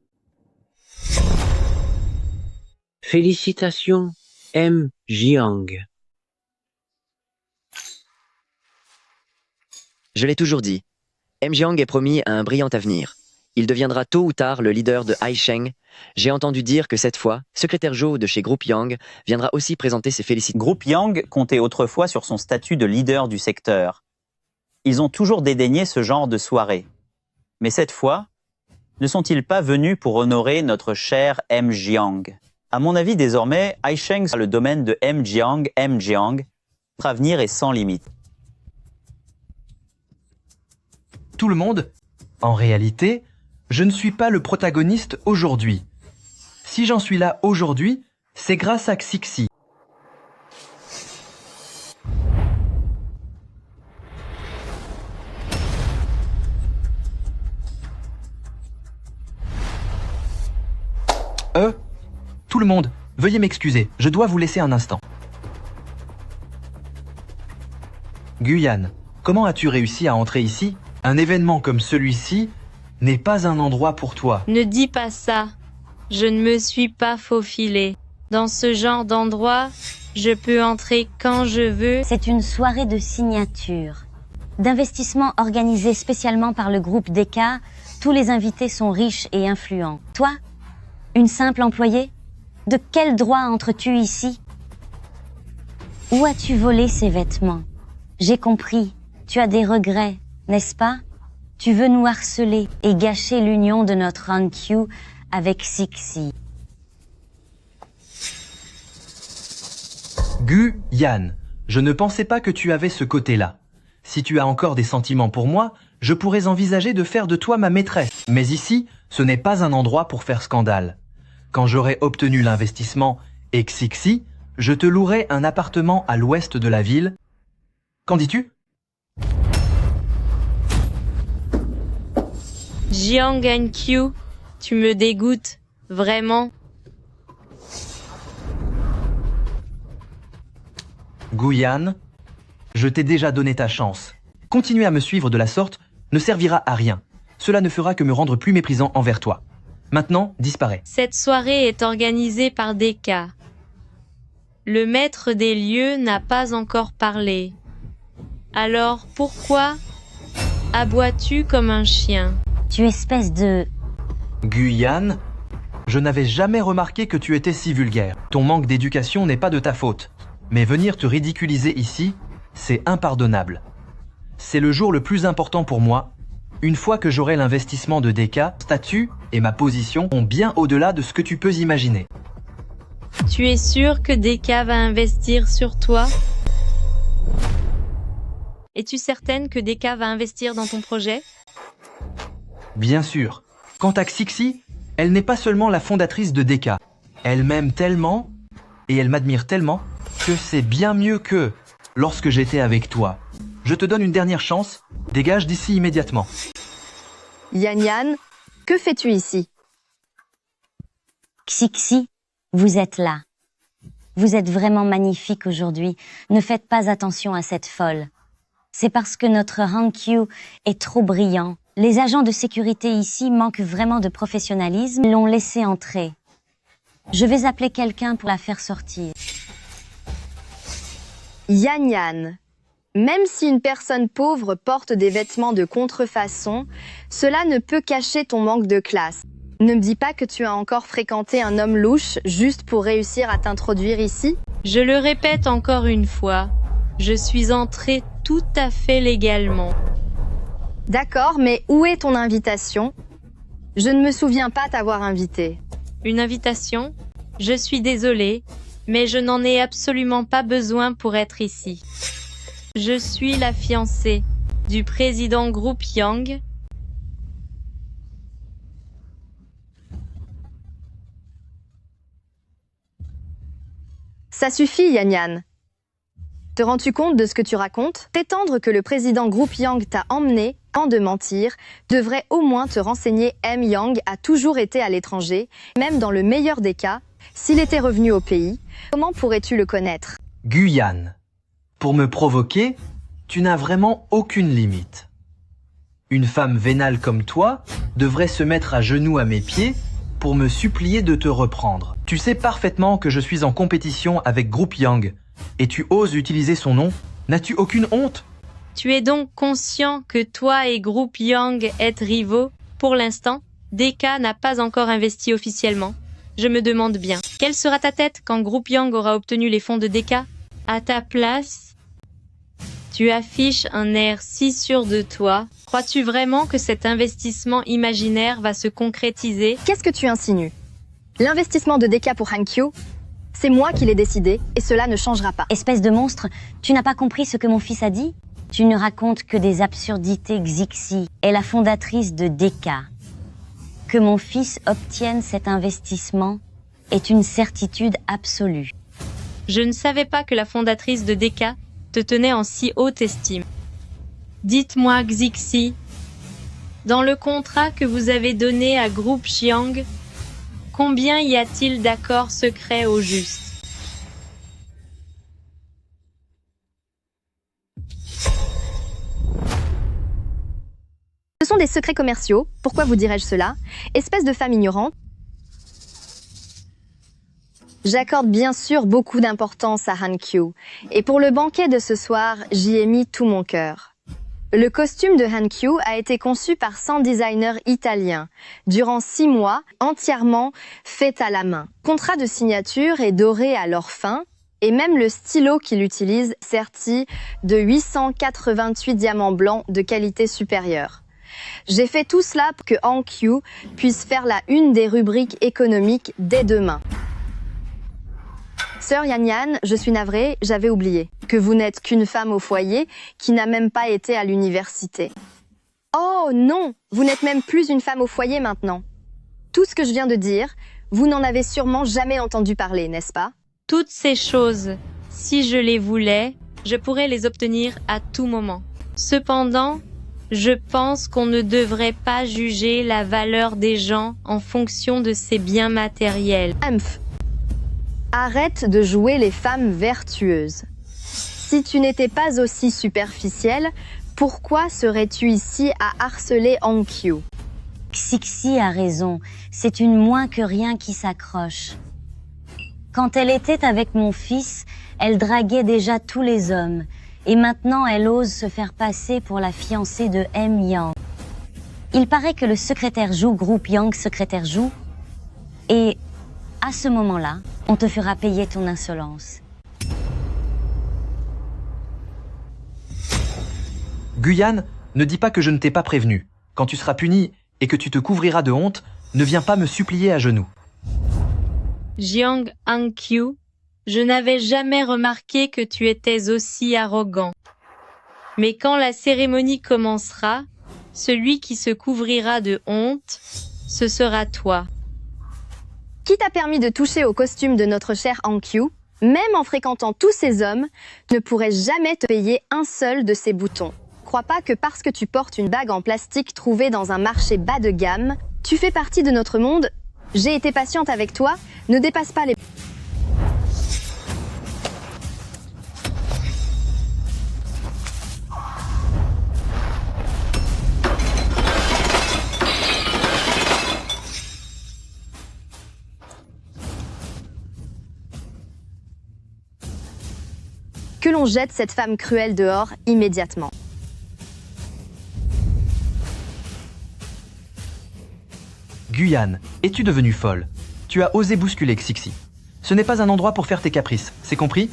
Félicitations, M. Jiang. Je l'ai toujours dit. M. Jiang est promis à un brillant avenir. Il deviendra tôt ou tard le leader de Haisheng. J'ai entendu dire que cette fois, secrétaire Jo de chez Group Yang viendra aussi présenter ses félicitations. Group Yang comptait autrefois sur son statut de leader du secteur. Ils ont toujours dédaigné ce genre de soirée. Mais cette fois, ne sont-ils pas venus pour honorer notre cher M. Jiang? À mon avis, désormais, Haisheng sera le domaine de M. Jiang. Notre avenir est sans limite. Tout le monde, en réalité, je ne suis pas le protagoniste aujourd'hui. Si j'en suis là aujourd'hui, c'est grâce à Xixi. Tout le monde, veuillez m'excuser, je dois vous laisser un instant. Guyane, comment as-tu réussi à entrer ici? Un événement comme celui-ci n'est pas un endroit pour toi. Ne dis pas ça. Je ne me suis pas faufilé. Dans ce genre d'endroit, je peux entrer quand je veux. C'est une soirée de signature, d'investissement organisée spécialement par le groupe DK. Tous les invités sont riches et influents. Toi, une simple employée? De quel droit entres-tu ici? Où as-tu volé ces vêtements? J'ai compris, tu as des regrets, n'est-ce pas? Tu veux nous harceler et gâcher l'union de notre Hankyu avec Xixi. Guyane, je ne pensais pas que tu avais ce côté-là. Si tu as encore des sentiments pour moi, je pourrais envisager de faire de toi ma maîtresse. Mais ici, ce n'est pas un endroit pour faire scandale. Quand j'aurai obtenu l'investissement et Xixi, je te louerai un appartement à l'ouest de la ville. Qu'en dis-tu? Jiang Hankyu, tu me dégoûtes, vraiment. Guyane, je t'ai déjà donné ta chance. Continuer à me suivre de la sorte ne servira à rien. Cela ne fera que me rendre plus méprisant envers toi. Maintenant, disparais. Cette soirée est organisée par DK. Le maître des lieux n'a pas encore parlé. Alors pourquoi aboies-tu comme un chien? Tu espèce de... Guyane, je n'avais jamais remarqué que tu étais si vulgaire. Ton manque d'éducation n'est pas de ta faute. Mais venir te ridiculiser ici, c'est impardonnable. C'est le jour le plus important pour moi. Une fois que j'aurai l'investissement de DK, statut et ma position sont bien au-delà de ce que tu peux imaginer. Tu es sûr que DK va investir sur toi? Es-tu certaine que DK va investir dans ton projet? Bien sûr. Quant à Xixi, elle n'est pas seulement la fondatrice de DK. Elle m'aime tellement et elle m'admire tellement que c'est bien mieux que lorsque j'étais avec toi. Je te donne une dernière chance. Dégage d'ici immédiatement. Yan, que fais-tu ici? Xixi, vous êtes là. Vous êtes vraiment magnifique aujourd'hui. Ne faites pas attention à cette folle. C'est parce que notre Hankyu est trop brillant. Les agents de sécurité ici manquent vraiment de professionnalisme. Ils l'ont laissé entrer. Je vais appeler quelqu'un pour la faire sortir. Yan, même si une personne pauvre porte des vêtements de contrefaçon, cela ne peut cacher ton manque de classe. Ne me dis pas que tu as encore fréquenté un homme louche juste pour réussir à t'introduire ici? Je le répète encore une fois, je suis entrée tout à fait légalement. D'accord, mais où est ton invitation? Je ne me souviens pas t'avoir invité. Une invitation? Je suis désolée, mais je n'en ai absolument pas besoin pour être ici. Je suis la fiancée du président Group Yang. Ça suffit, Yan. Te rends-tu compte de ce que tu racontes? Prétendre que le président Group Yang t'a emmené, en de mentir, devrait au moins te renseigner. M. Yang a toujours été à l'étranger, même dans le meilleur des cas. S'il était revenu au pays, comment pourrais-tu le connaître? Guyane, pour me provoquer, tu n'as vraiment aucune limite. Une femme vénale comme toi devrait se mettre à genoux à mes pieds pour me supplier de te reprendre. Tu sais parfaitement que je suis en compétition avec Group Yang et tu oses utiliser son nom. N'as-tu aucune honte? Tu es donc conscient que toi et Group Yang êtes rivaux? Pour l'instant, Deka n'a pas encore investi officiellement. Je me demande bien, quelle sera ta tête quand Groupe Yang aura obtenu les fonds de Deka? À ta place, tu affiches un air si sûr de toi. Crois-tu vraiment que cet investissement imaginaire va se concrétiser? Qu'est-ce que tu insinues? L'investissement de Deka pour Hankyu, c'est moi qui l'ai décidé et cela ne changera pas. Espèce de monstre, tu n'as pas compris ce que mon fils a dit? Tu ne racontes que des absurdités. Xixi est la fondatrice de Deka. Que mon fils obtienne cet investissement est une certitude absolue. Je ne savais pas que la fondatrice de Deka te tenait en si haute estime. Dites-moi, Xixi, dans le contrat que vous avez donné à Groupe Jiang, combien y a-t-il d'accords secrets au juste? Ce sont des secrets commerciaux. Pourquoi vous dirais-je cela? Espèce de femme ignorante. J'accorde bien sûr beaucoup d'importance à Hankyu. Et pour le banquet de ce soir, j'y ai mis tout mon cœur. Le costume de Hankyu a été conçu par 100 designers italiens, durant 6 mois, entièrement fait à la main. Contrat de signature est doré à l'or fin, et même le stylo qu'il utilise serti de 888 diamants blancs de qualité supérieure. J'ai fait tout cela pour que Hankyu puisse faire la une des rubriques économiques dès demain. Sœur Yan Yan, je suis navrée, j'avais oublié que vous n'êtes qu'une femme au foyer qui n'a même pas été à l'université. Oh non, vous n'êtes même plus une femme au foyer maintenant. Tout ce que je viens de dire, vous n'en avez sûrement jamais entendu parler, n'est-ce pas? Toutes ces choses, si je les voulais, je pourrais les obtenir à tout moment. Cependant, je pense qu'on ne devrait pas juger la valeur des gens en fonction de ses biens matériels. Arrête de jouer les femmes vertueuses. Si tu n'étais pas aussi superficielle, pourquoi serais-tu ici à harceler Hankyu? Xixi a raison, c'est une moins que rien qui s'accroche. Quand elle était avec mon fils, elle draguait déjà tous les hommes. Et maintenant, elle ose se faire passer pour la fiancée de M. Yang. Il paraît que le secrétaire joue Groupe Yang secrétaire joue. Et à ce moment-là, on te fera payer ton insolence. Guyane, ne dis pas que je ne t'ai pas prévenu. Quand tu seras puni et que tu te couvriras de honte, ne viens pas me supplier à genoux. Jiang Hankyu, je n'avais jamais remarqué que tu étais aussi arrogant. Mais quand la cérémonie commencera, celui qui se couvrira de honte, ce sera toi. Qui t'a permis de toucher au costume de notre cher Hankyu? Même en fréquentant tous ces hommes, tu ne pourrais jamais te payer un seul de ces boutons. Crois pas que parce que tu portes une bague en plastique trouvée dans un marché bas de gamme, tu fais partie de notre monde. J'ai été patiente avec toi, ne dépasse pas les... Que l'on jette cette femme cruelle dehors immédiatement. Guyane, es-tu devenue folle? Tu as osé bousculer Xixi. Ce n'est pas un endroit pour faire tes caprices, c'est compris?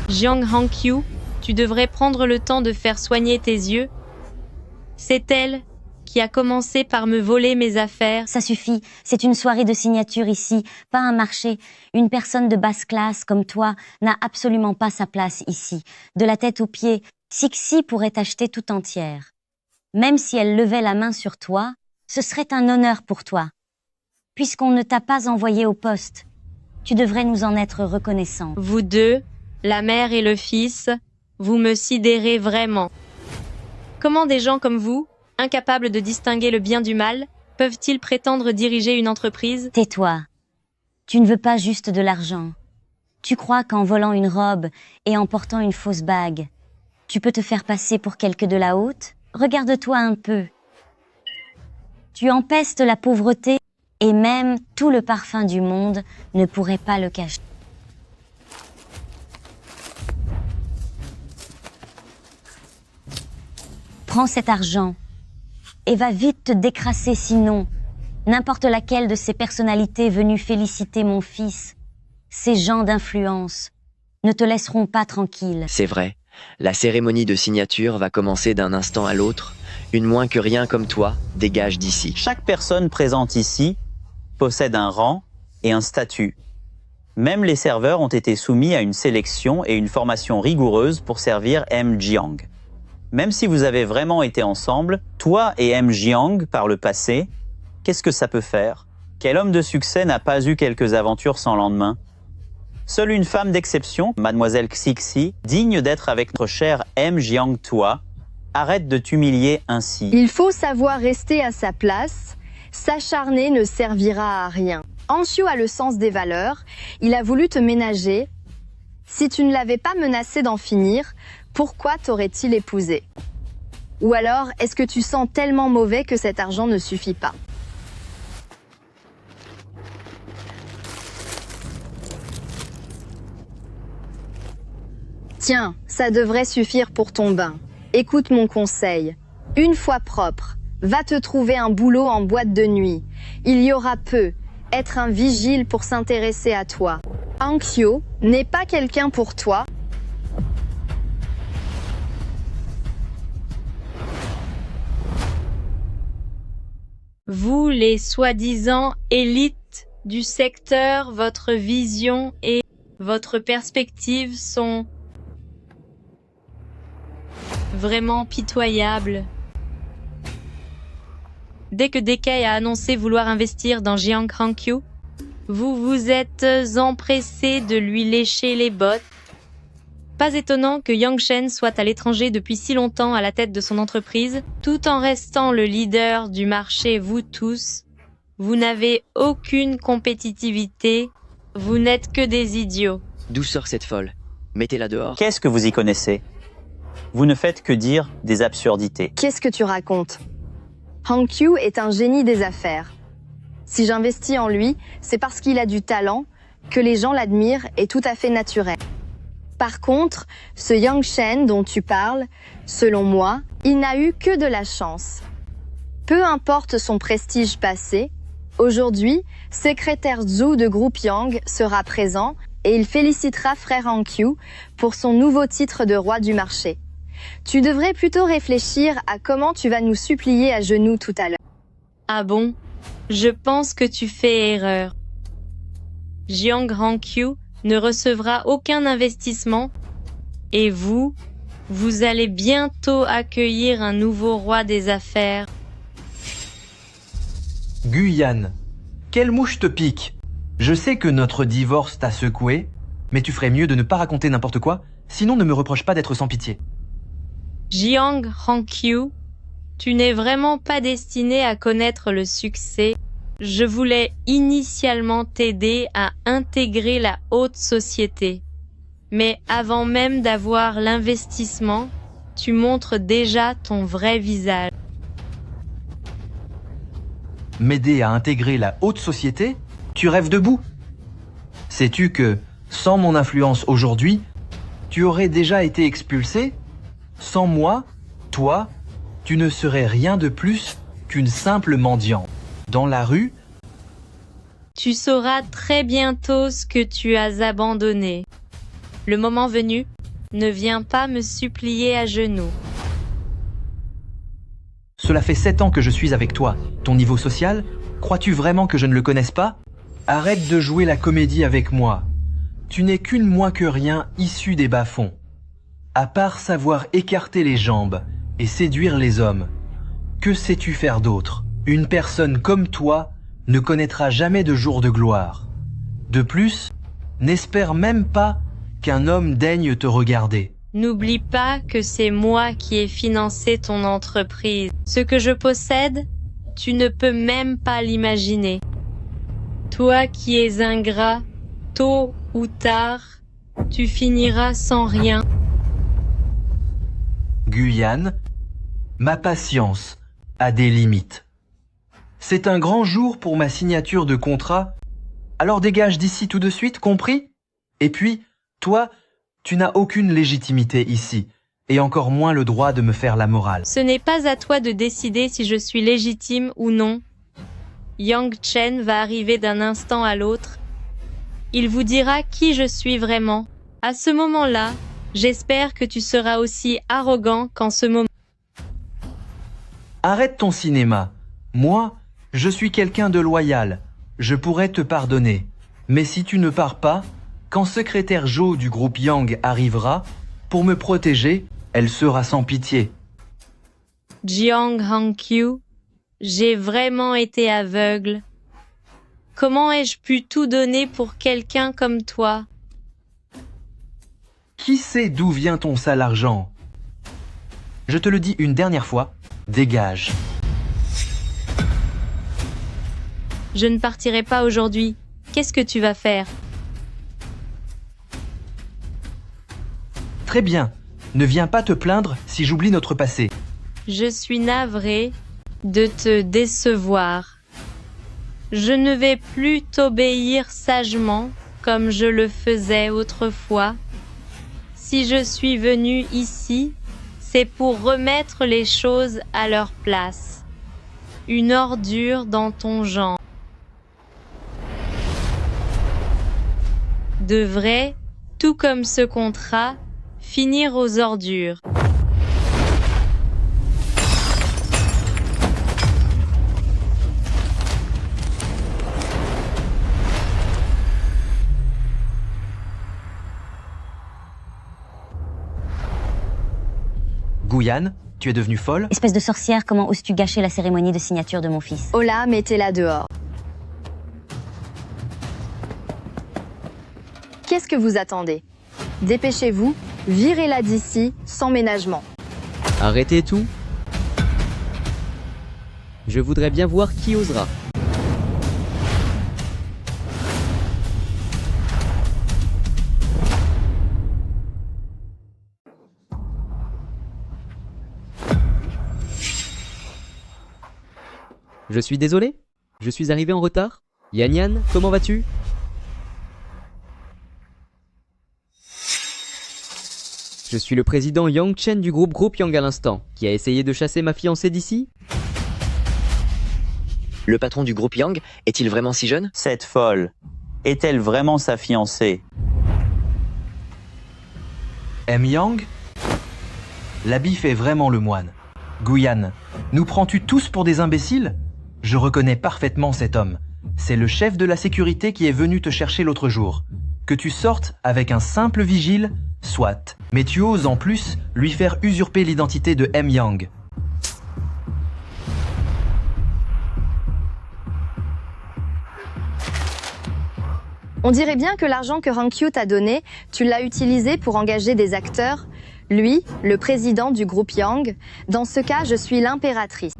Jiang Hankyu, tu devrais prendre le temps de faire soigner tes yeux. C'est elle qui a commencé par me voler mes affaires. Ça suffit, c'est une soirée de signature ici, pas un marché. Une personne de basse classe comme toi n'a absolument pas sa place ici. De la tête aux pieds, Xixi pourrait t'acheter tout entière. Même si elle levait la main sur toi, ce serait un honneur pour toi. Puisqu'on ne t'a pas envoyé au poste, tu devrais nous en être reconnaissant. Vous deux, la mère et le fils, vous me sidérez vraiment. Comment des gens comme vous, incapables de distinguer le bien du mal, peuvent-ils prétendre diriger une entreprise? Tais-toi. Tu ne veux pas juste de l'argent. Tu crois qu'en volant une robe et en portant une fausse bague, tu peux te faire passer pour quelque de la haute? Regarde-toi un peu. Tu empestes la pauvreté et même tout le parfum du monde ne pourrait pas le cacher. Prends cet argent et va vite te décrasser, sinon n'importe laquelle de ces personnalités venues féliciter mon fils, ces gens d'influence, ne te laisseront pas tranquille. C'est vrai, la cérémonie de signature va commencer d'un instant à l'autre. Une moins que rien comme toi dégage d'ici. Chaque personne présente ici possède un rang et un statut. Même les serveurs ont été soumis à une sélection et une formation rigoureuse pour servir M. Jiang. Même si vous avez vraiment été ensemble, toi et M. Jiang par le passé, qu'est-ce que ça peut faire? Quel homme de succès n'a pas eu quelques aventures sans lendemain? Seule une femme d'exception, mademoiselle Xixi, digne d'être avec notre cher M. Jiang toi, arrête de t'humilier ainsi. Il faut savoir rester à sa place. S'acharner ne servira à rien. Anxiu a le sens des valeurs. Il a voulu te ménager. Si tu ne l'avais pas menacé d'en finir, pourquoi t'aurait-il épousé? Ou alors, est-ce que tu sens tellement mauvais que cet argent ne suffit pas? Tiens, ça devrait suffire pour ton bain. Écoute mon conseil. Une fois propre, va te trouver un boulot en boîte de nuit. Il y aura peu. Être un vigile pour s'intéresser à toi. Anxiu n'est pas quelqu'un pour toi. Vous, les soi-disant élites du secteur, votre vision et votre perspective sont vraiment pitoyables. Dès que Decay a annoncé vouloir investir dans Jiang Hangqiu, vous vous êtes empressé de lui lécher les bottes. Pas étonnant que Yang Shen soit à l'étranger depuis si longtemps à la tête de son entreprise, tout en restant le leader du marché, vous tous. Vous n'avez aucune compétitivité, vous n'êtes que des idiots. D'où sort cette folle? Mettez-la dehors. Qu'est-ce que vous y connaissez? Vous ne faites que dire des absurdités. Qu'est-ce que tu racontes? Hangqiu est un génie des affaires. Si j'investis en lui, c'est parce qu'il a du talent, que les gens l'admirent et tout à fait naturel. Par contre, ce Yang Shen dont tu parles, selon moi, il n'a eu que de la chance. Peu importe son prestige passé, aujourd'hui, secrétaire Zhu de groupe Yang sera présent et il félicitera frère Hangqiu pour son nouveau titre de roi du marché. Tu devrais plutôt réfléchir à comment tu vas nous supplier à genoux tout à l'heure. Ah bon? Je pense que tu fais erreur. Jiang Hangqiu ne recevra aucun investissement et vous allez bientôt accueillir un nouveau roi des affaires. Guyane, quelle mouche te pique? Je sais que notre divorce t'a secoué, mais tu ferais mieux de ne pas raconter n'importe quoi, sinon ne me reproche pas d'être sans pitié. Jiang Hangqiu, tu n'es vraiment pas destiné à connaître le succès. Je voulais initialement t'aider à intégrer la haute société. Mais avant même d'avoir l'investissement, tu montres déjà ton vrai visage. M'aider à intégrer la haute société? Tu rêves debout? Sais-tu que, sans mon influence aujourd'hui, tu aurais déjà été expulsé? Sans moi, toi, tu ne serais rien de plus qu'une simple mendiante. Dans la rue, tu sauras très bientôt ce que tu as abandonné. Le moment venu, ne viens pas me supplier à genoux. Cela fait 7 ans que je suis avec toi. Ton niveau social, crois-tu vraiment que je ne le connaisse pas? Arrête de jouer la comédie avec moi. Tu n'es qu'une moins que rien issue des bas-fonds. À part savoir écarter les jambes et séduire les hommes, que sais-tu faire d'autre? Une personne comme toi ne connaîtra jamais de jour de gloire. De plus, n'espère même pas qu'un homme daigne te regarder. N'oublie pas que c'est moi qui ai financé ton entreprise. Ce que je possède, tu ne peux même pas l'imaginer. Toi qui es ingrat, tôt ou tard, tu finiras sans rien. Guyane, ma patience a des limites. C'est un grand jour pour ma signature de contrat, alors dégage d'ici tout de suite, compris? Et puis, toi, tu n'as aucune légitimité ici. et encore moins le droit de me faire la morale. Ce n'est pas à toi de décider si je suis légitime ou non. Yang Chen va arriver d'un instant à l'autre. Il vous dira qui je suis vraiment. À ce moment-là, j'espère que tu seras aussi arrogant qu'en ce moment. Arrête ton cinéma. Moi, je suis quelqu'un de loyal. Je pourrais te pardonner. Mais si tu ne pars pas, quand secrétaire Jo du groupe Yang arrivera, pour me protéger, elle sera sans pitié. Jiang Hangqiu, j'ai vraiment été aveugle. Comment ai-je pu tout donner pour quelqu'un comme toi? Qui sait d'où vient ton sale argent? Je te le dis une dernière fois, dégage. Je ne partirai pas aujourd'hui. Qu'est-ce que tu vas faire? Très bien, ne viens pas te plaindre si j'oublie notre passé. Je suis navrée de te décevoir. Je ne vais plus t'obéir sagement comme je le faisais autrefois. Si je suis venue ici, c'est pour remettre les choses à leur place. Une ordure dans ton genre devrait, tout comme ce contrat, finir aux ordures. Guyane, tu es devenue folle? Espèce de sorcière, comment oses-tu gâcher la cérémonie de signature de mon fils? Ola, mettez-la dehors. Qu'est-ce que vous attendez? Dépêchez-vous, virez-la d'ici, sans ménagement. Arrêtez tout. Je voudrais bien voir qui osera. Je suis désolé, je suis arrivé en retard. Yan Yan, comment vas-tu? Je suis le président Yang Chen du groupe Yang à l'instant, qui a essayé de chasser ma fiancée d'ici. Le patron du groupe Yang est-il vraiment si jeune? Cette folle, est-elle vraiment sa fiancée? M. Yang? L'habit fait vraiment le moine. Guyane, nous prends-tu tous pour des imbéciles? Je reconnais parfaitement cet homme. C'est le chef de la sécurité qui est venu te chercher l'autre jour. Que tu sortes avec un simple vigile, soit. Mais tu oses en plus lui faire usurper l'identité de M. Yang. On dirait bien que l'argent que Hangqiu t'a donné, tu l'as utilisé pour engager des acteurs. Lui, le président du groupe Yang. Dans ce cas, je suis l'impératrice.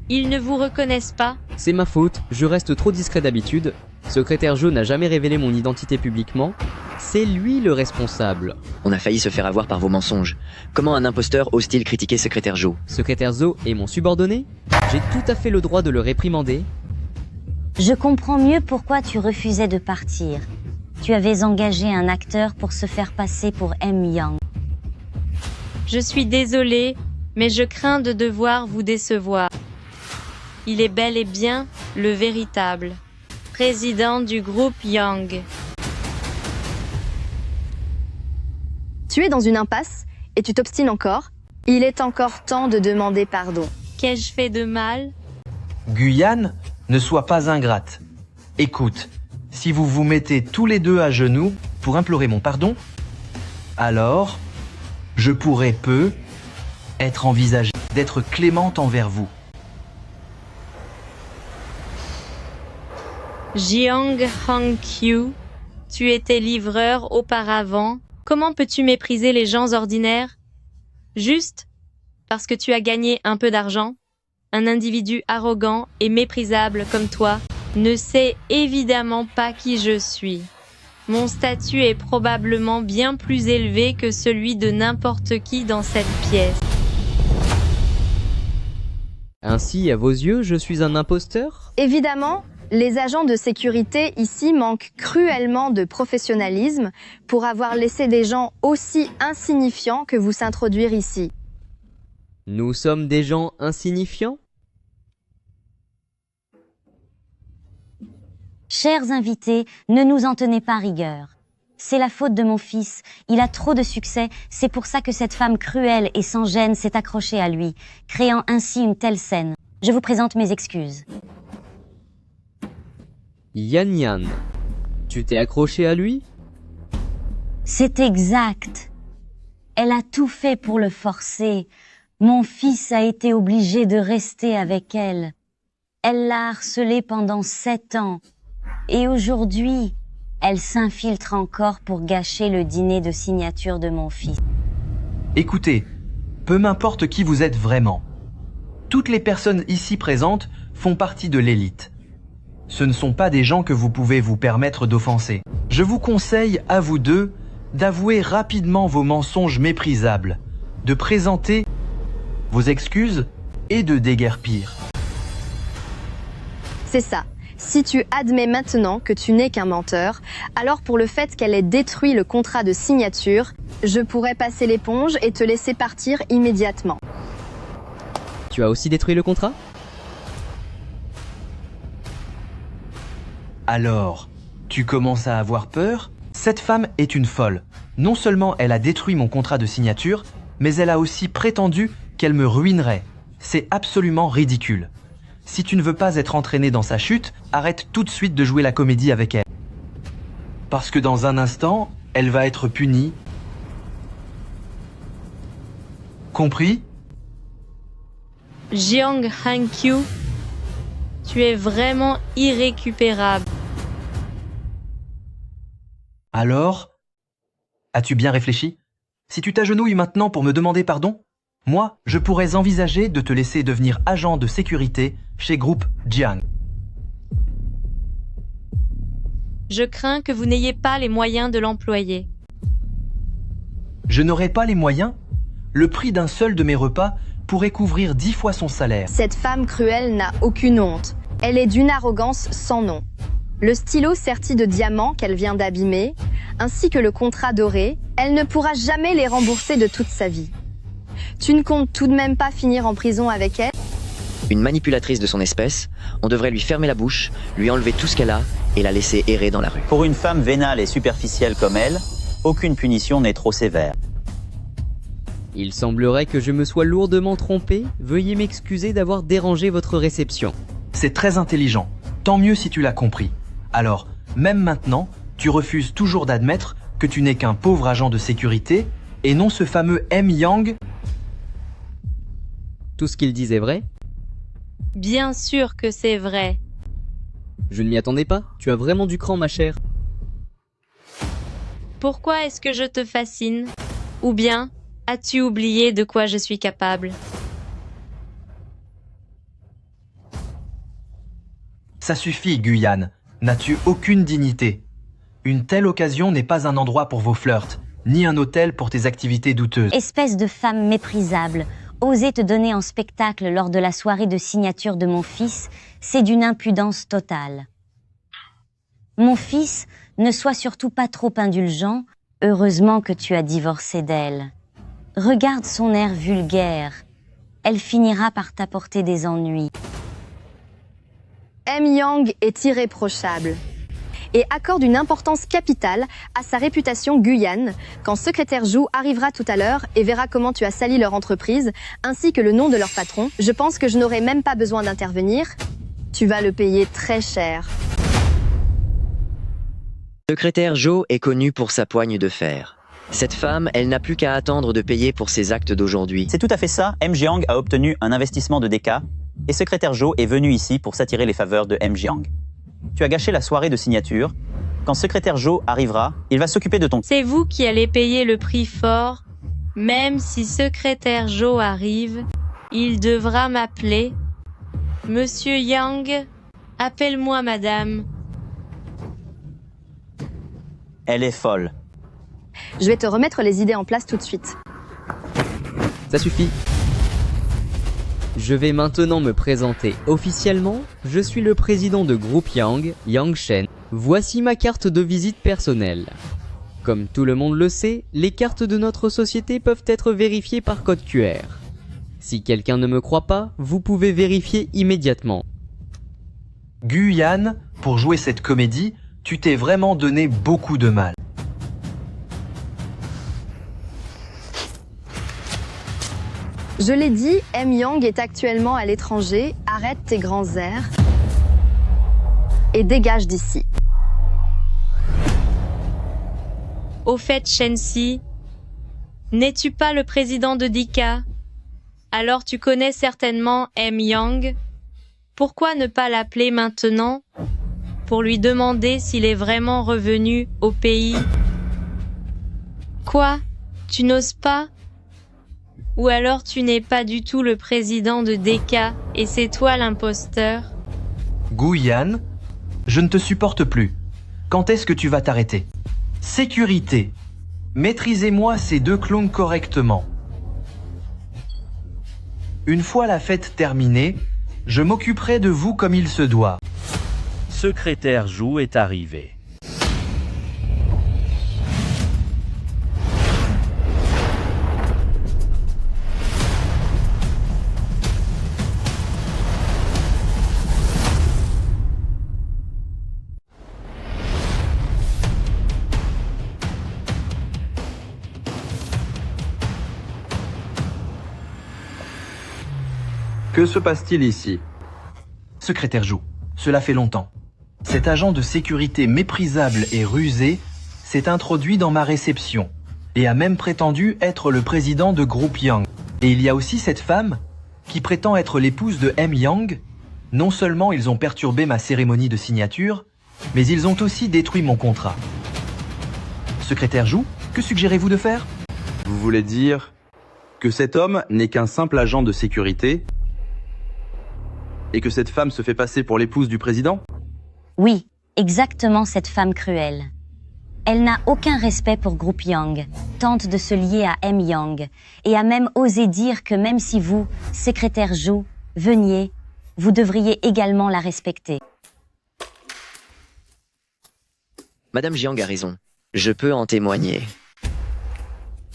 Ils ne vous reconnaissent pas? C'est ma faute, je reste trop discret d'habitude. Secrétaire Jo n'a jamais révélé mon identité publiquement. C'est lui le responsable. On a failli se faire avoir par vos mensonges. Comment un imposteur ose-t-il critiquer Secrétaire Jo? Secrétaire Zo est mon subordonné? J'ai tout à fait le droit de le réprimander. Je comprends mieux pourquoi tu refusais de partir. Tu avais engagé un acteur pour se faire passer pour M. Yang. Je suis désolée, mais je crains de devoir vous décevoir. Il est bel et bien le véritable président du groupe Yang. Tu es dans une impasse et tu t'obstines encore. Il est encore temps de demander pardon. Qu'ai-je fait de mal? Guyane, ne sois pas ingrate. Écoute, si vous vous mettez tous les deux à genoux pour implorer mon pardon, alors je pourrais être envisagé d'être clémente envers vous. Jiang Hangqiu, tu étais livreur auparavant. Comment peux-tu mépriser les gens ordinaires? Juste parce que tu as gagné un peu d'argent? Un individu arrogant et méprisable comme toi ne sait évidemment pas qui je suis. Mon statut est probablement bien plus élevé que celui de n'importe qui dans cette pièce. Ainsi, à vos yeux, je suis un imposteur? Évidemment, Les agents de sécurité ici manquent cruellement de professionnalisme pour avoir laissé des gens aussi insignifiants que vous s'introduire ici. Nous sommes des gens insignifiants? Chers invités, ne nous en tenez pas rigueur. C'est la faute de mon fils. Il a trop de succès. C'est pour ça que cette femme cruelle et sans gêne s'est accrochée à lui, créant ainsi une telle scène. Je vous présente mes excuses. Yan Yan, tu t'es accroché à lui? C'est exact. Elle a tout fait pour le forcer. Mon fils a été obligé de rester avec elle. Elle l'a harcelé pendant 7 ans. Et aujourd'hui, elle s'infiltre encore pour gâcher le dîner de signature de mon fils. Écoutez, peu m'importe qui vous êtes vraiment. Toutes les personnes ici présentes font partie de l'élite. Ce ne sont pas des gens que vous pouvez vous permettre d'offenser. Je vous conseille, à vous deux, d'avouer rapidement vos mensonges méprisables, de présenter vos excuses et de déguerpir. C'est ça. Si tu admets maintenant que tu n'es qu'un menteur, alors pour le fait qu'elle ait détruit le contrat de signature, je pourrais passer l'éponge et te laisser partir immédiatement. Tu as aussi détruit le contrat? Alors, tu commences à avoir peur? Cette femme est une folle. Non seulement elle a détruit mon contrat de signature, mais elle a aussi prétendu qu'elle me ruinerait. C'est absolument ridicule. Si tu ne veux pas être entraîné dans sa chute, arrête tout de suite de jouer la comédie avec elle. Parce que dans un instant, elle va être punie. Compris? Jiang Hankyu, tu es vraiment irrécupérable. Alors? As-tu bien réfléchi? Si tu t'agenouilles maintenant pour me demander pardon, moi, je pourrais envisager de te laisser devenir agent de sécurité chez Groupe Jiang. Je crains que vous n'ayez pas les moyens de l'employer. Je n'aurai pas les moyens? Le prix d'un seul de mes repas pourrait couvrir 10 fois son salaire. Cette femme cruelle n'a aucune honte. Elle est d'une arrogance sans nom. Le stylo serti de diamants qu'elle vient d'abîmer, ainsi que le contrat doré, elle ne pourra jamais les rembourser de toute sa vie. Tu ne comptes tout de même pas finir en prison avec elle? Une manipulatrice de son espèce, on devrait lui fermer la bouche, lui enlever tout ce qu'elle a et la laisser errer dans la rue. Pour une femme vénale et superficielle comme elle, aucune punition n'est trop sévère. Il semblerait que je me sois lourdement trompé. Veuillez m'excuser d'avoir dérangé votre réception. C'est très intelligent. Tant mieux si tu l'as compris. Alors, même maintenant, tu refuses toujours d'admettre que tu n'es qu'un pauvre agent de sécurité et non ce fameux M. Yang. Tout ce qu'il disait vrai? Bien sûr que c'est vrai. Je ne m'y attendais pas. Tu as vraiment du cran, ma chère. Pourquoi est-ce que je te fascine? Ou bien, as-tu oublié de quoi je suis capable? Ça suffit, Guyane. N'as-tu aucune dignité? Une telle occasion n'est pas un endroit pour vos flirts, ni un hôtel pour tes activités douteuses. Espèce de femme méprisable, oser te donner en spectacle lors de la soirée de signature de mon fils, c'est d'une impudence totale. Mon fils, ne sois surtout pas trop indulgent, heureusement que tu as divorcé d'elle. Regarde son air vulgaire, elle finira par t'apporter des ennuis. M. Yang est irréprochable et accorde une importance capitale à sa réputation Guyane quand secrétaire Zhou arrivera tout à l'heure et verra comment tu as sali leur entreprise ainsi que le nom de leur patron. Je pense que je n'aurai même pas besoin d'intervenir. Tu vas le payer très cher. Secrétaire Zhou est connue pour sa poigne de fer. Cette femme, elle n'a plus qu'à attendre de payer pour ses actes d'aujourd'hui. C'est tout à fait ça. M. Jiang a obtenu un investissement de DK et secrétaire Zhou est venu ici pour s'attirer les faveurs de M. Jiang. Tu as gâché la soirée de signature. Quand secrétaire Zhou arrivera, il va s'occuper de ton... C'est vous qui allez payer le prix fort. Même si secrétaire Zhou arrive, il devra m'appeler. Monsieur Yang, appelle-moi madame. Elle est folle. Je vais te remettre les idées en place tout de suite. Ça suffit. Je vais maintenant me présenter officiellement. Je suis le président de Groupe Yang, Yang Shen. Voici ma carte de visite personnelle. Comme tout le monde le sait, les cartes de notre société peuvent être vérifiées par code QR. Si quelqu'un ne me croit pas, vous pouvez vérifier immédiatement. Guyan, pour jouer cette comédie, tu t'es vraiment donné beaucoup de mal. Je l'ai dit, M. Yang est actuellement à l'étranger. Arrête tes grands airs et dégage d'ici. Au fait, Shenxi, n'es-tu pas le président de Dika? Alors tu connais certainement M. Yang. Pourquoi ne pas l'appeler maintenant pour lui demander s'il est vraiment revenu au pays? Quoi? Tu n'oses pas? Ou alors tu n'es pas du tout le président de Deka et c'est toi l'imposteur? Guyan, je ne te supporte plus. Quand est-ce que tu vas t'arrêter? Sécurité. Maîtrisez-moi ces deux clones correctement. Une fois la fête terminée, je m'occuperai de vous comme il se doit. Secrétaire Zhou est arrivé. Que se passe-t-il ici? Secrétaire Zhou, cela fait longtemps. Cet agent de sécurité méprisable et rusé s'est introduit dans ma réception et a même prétendu être le président de Groupe Yang. Et il y a aussi cette femme qui prétend être l'épouse de M. Yang. Non seulement ils ont perturbé ma cérémonie de signature, mais ils ont aussi détruit mon contrat. Secrétaire Zhou, que suggérez-vous de faire? Vous voulez dire que cet homme n'est qu'un simple agent de sécurité et que cette femme se fait passer pour l'épouse du président? Oui, exactement cette femme cruelle. Elle n'a aucun respect pour Groupe Yang, tente de se lier à M. Yang, et a même osé dire que même si vous, secrétaire Zhou, veniez, vous devriez également la respecter. Madame Jiang a raison. Je peux en témoigner.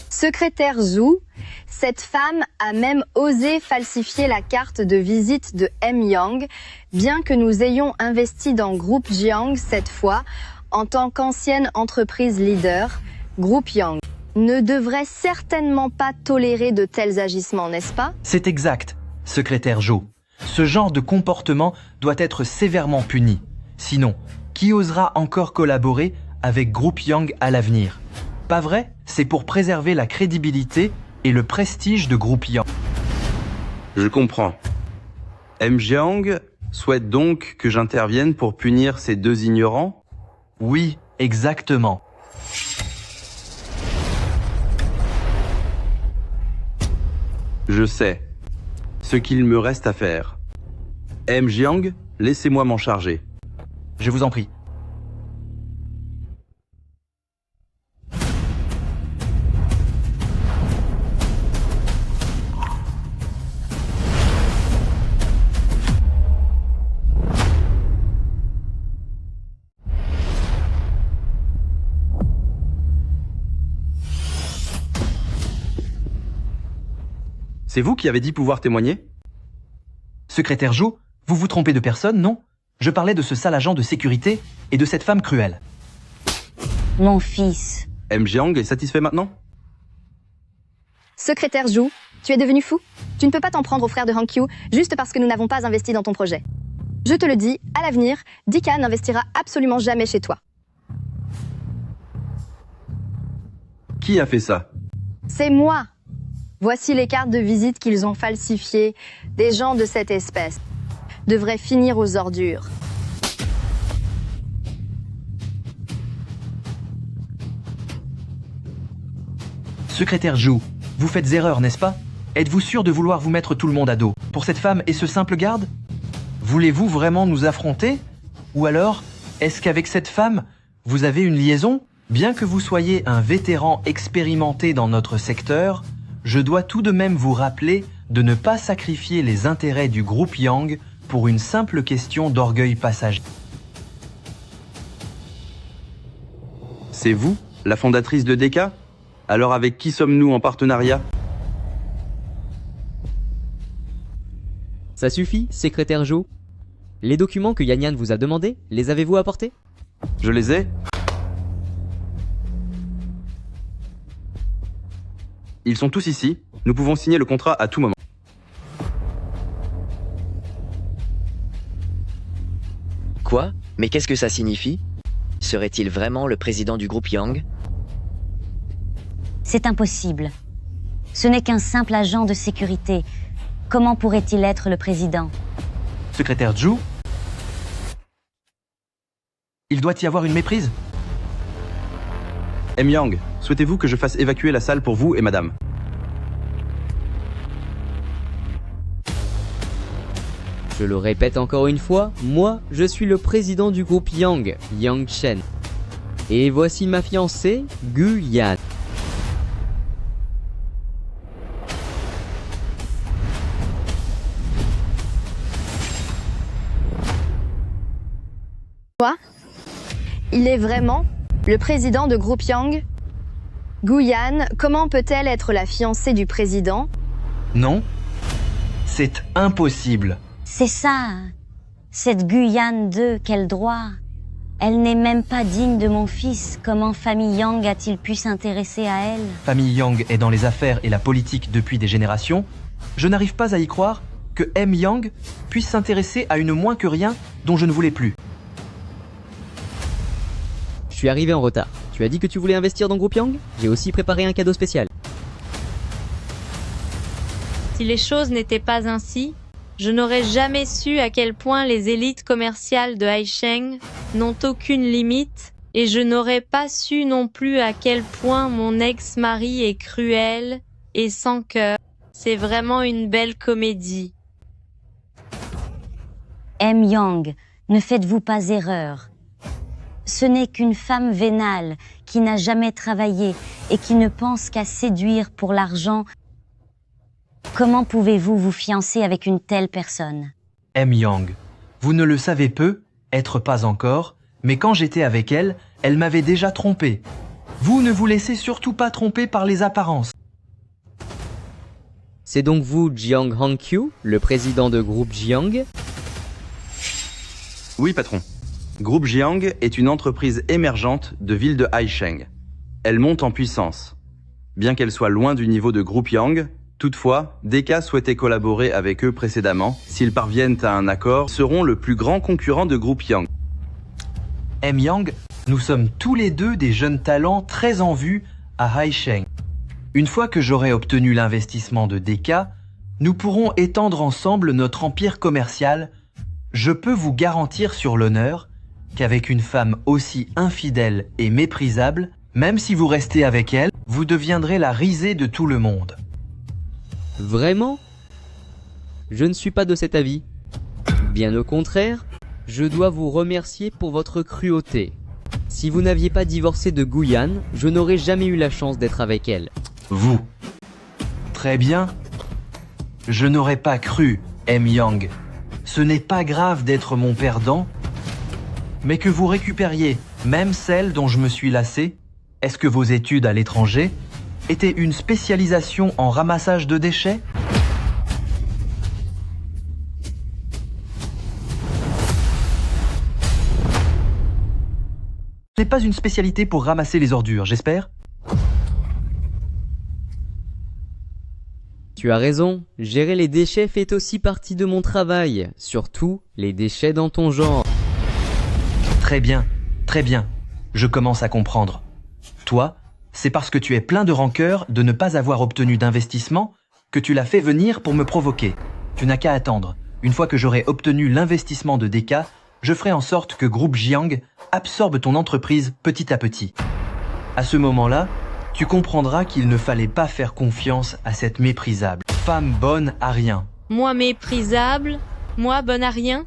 Secrétaire Zhou, cette femme a même osé falsifier la carte de visite de M. Yang, bien que nous ayons investi dans Groupe Jiang cette fois, en tant qu'ancienne entreprise leader, Groupe Yang ne devrait certainement pas tolérer de tels agissements, n'est-ce pas? C'est exact, secrétaire Zhou. Ce genre de comportement doit être sévèrement puni. Sinon, qui osera encore collaborer avec Groupe Yang à l'avenir? Pas vrai? C'est pour préserver la crédibilité et le prestige de Groupe Yang. Je comprends. M. Jiang souhaite donc que j'intervienne pour punir ces deux ignorants? Oui, exactement. Je sais ce qu'il me reste à faire. M. Jiang, laissez-moi m'en charger. Je vous en prie. C'est vous qui avez dit pouvoir témoigner? Secrétaire Zhou, vous vous trompez de personne, non? Je parlais de ce sale agent de sécurité et de cette femme cruelle. Mon fils. M. Jiang est satisfait maintenant? Secrétaire Zhou, tu es devenu fou? Tu ne peux pas t'en prendre au frère de Hankyu juste parce que nous n'avons pas investi dans ton projet. Je te le dis, à l'avenir, Dika n'investira absolument jamais chez toi. Qui a fait ça? C'est moi. Voici les cartes de visite qu'ils ont falsifiées. Des gens de cette espèce devraient finir aux ordures. Secrétaire Zhou, vous faites erreur, n'est-ce pas? Êtes-vous sûr de vouloir vous mettre tout le monde à dos pour cette femme et ce simple garde? Voulez-vous vraiment nous affronter? Ou alors, est-ce qu'avec cette femme, vous avez une liaison? Bien que vous soyez un vétéran expérimenté dans notre secteur, je dois tout de même vous rappeler de ne pas sacrifier les intérêts du groupe Yang pour une simple question d'orgueil passager. C'est vous, la fondatrice de DK? Alors avec qui sommes-nous en partenariat? Ça suffit, secrétaire Zhou. Les documents que Yan Yan vous a demandés, les avez-vous apportés? Je les ai. Ils sont tous ici. Nous pouvons signer le contrat à tout moment. Quoi? Mais qu'est-ce que ça signifie? Serait-il vraiment le président du groupe Yang? C'est impossible. Ce n'est qu'un simple agent de sécurité. Comment pourrait-il être le président? Secrétaire Zhou, il doit y avoir une méprise. M. Yang, souhaitez-vous que je fasse évacuer la salle pour vous et madame? Je le répète encore une fois, moi, je suis le président du groupe Yang, Yang Shen. Et voici ma fiancée, Gu Yan. Quoi? Il est vraiment le président de groupe Yang? Gu Yan, comment peut-elle être la fiancée du président? Non, c'est impossible. C'est ça. Cette Guyane 2, quel droit? Elle n'est même pas digne de mon fils. Comment famille Yang a-t-il pu s'intéresser à elle? Famille Yang est dans les affaires et la politique depuis des générations. Je n'arrive pas à y croire que M. Yang puisse s'intéresser à une moins que rien dont je ne voulais plus. Je suis arrivé en retard. Tu as dit que tu voulais investir dans Groupe Yang? J'ai aussi préparé un cadeau spécial. Si les choses n'étaient pas ainsi, je n'aurais jamais su à quel point les élites commerciales de Haisheng n'ont aucune limite, et je n'aurais pas su non plus à quel point mon ex-mari est cruel et sans cœur. C'est vraiment une belle comédie. M. Yang, ne faites-vous pas erreur. Ce n'est qu'une femme vénale qui n'a jamais travaillé et qui ne pense qu'à séduire pour l'argent. Comment pouvez-vous vous fiancer avec une telle personne? M. Yang, vous ne le savez peu, être pas encore, mais quand j'étais avec elle, elle m'avait déjà trompé. Vous ne vous laissez surtout pas tromper par les apparences. C'est donc vous, Jiang Hangqiu, le président de groupe Jiang? Oui, patron. Groupe Jiang est une entreprise émergente de ville de Haisheng. Elle monte en puissance. Bien qu'elle soit loin du niveau de groupe Yang, toutefois, DK souhaitait collaborer avec eux précédemment. S'ils parviennent à un accord, seront le plus grand concurrent de groupe Yang. M. Yang, nous sommes tous les deux des jeunes talents très en vue à Haisheng. Une fois que j'aurai obtenu l'investissement de DK, nous pourrons étendre ensemble notre empire commercial. Je peux vous garantir sur l'honneur qu'avec une femme aussi infidèle et méprisable, même si vous restez avec elle, vous deviendrez la risée de tout le monde. Vraiment? Je ne suis pas de cet avis. Bien au contraire, je dois vous remercier pour votre cruauté. Si vous n'aviez pas divorcé de Guyane, je n'aurais jamais eu la chance d'être avec elle. Vous. Très bien. Je n'aurais pas cru, M. Yang. Ce n'est pas grave d'être mon perdant, mais que vous récupériez même celle dont je me suis lassé. Est-ce que vos études à l'étranger étaient une spécialisation en ramassage de déchets? Ce n'est pas une spécialité pour ramasser les ordures, j'espère? Tu as raison, gérer les déchets fait aussi partie de mon travail, surtout les déchets dans ton genre. Très bien, je commence à comprendre. Toi, c'est parce que tu es plein de rancœur de ne pas avoir obtenu d'investissement que tu l'as fait venir pour me provoquer. Tu n'as qu'à attendre. Une fois que j'aurai obtenu l'investissement de DK, je ferai en sorte que Groupe Jiang absorbe ton entreprise petit à petit. À ce moment-là, tu comprendras qu'il ne fallait pas faire confiance à cette méprisable femme bonne à rien. Moi méprisable? Moi bonne à rien?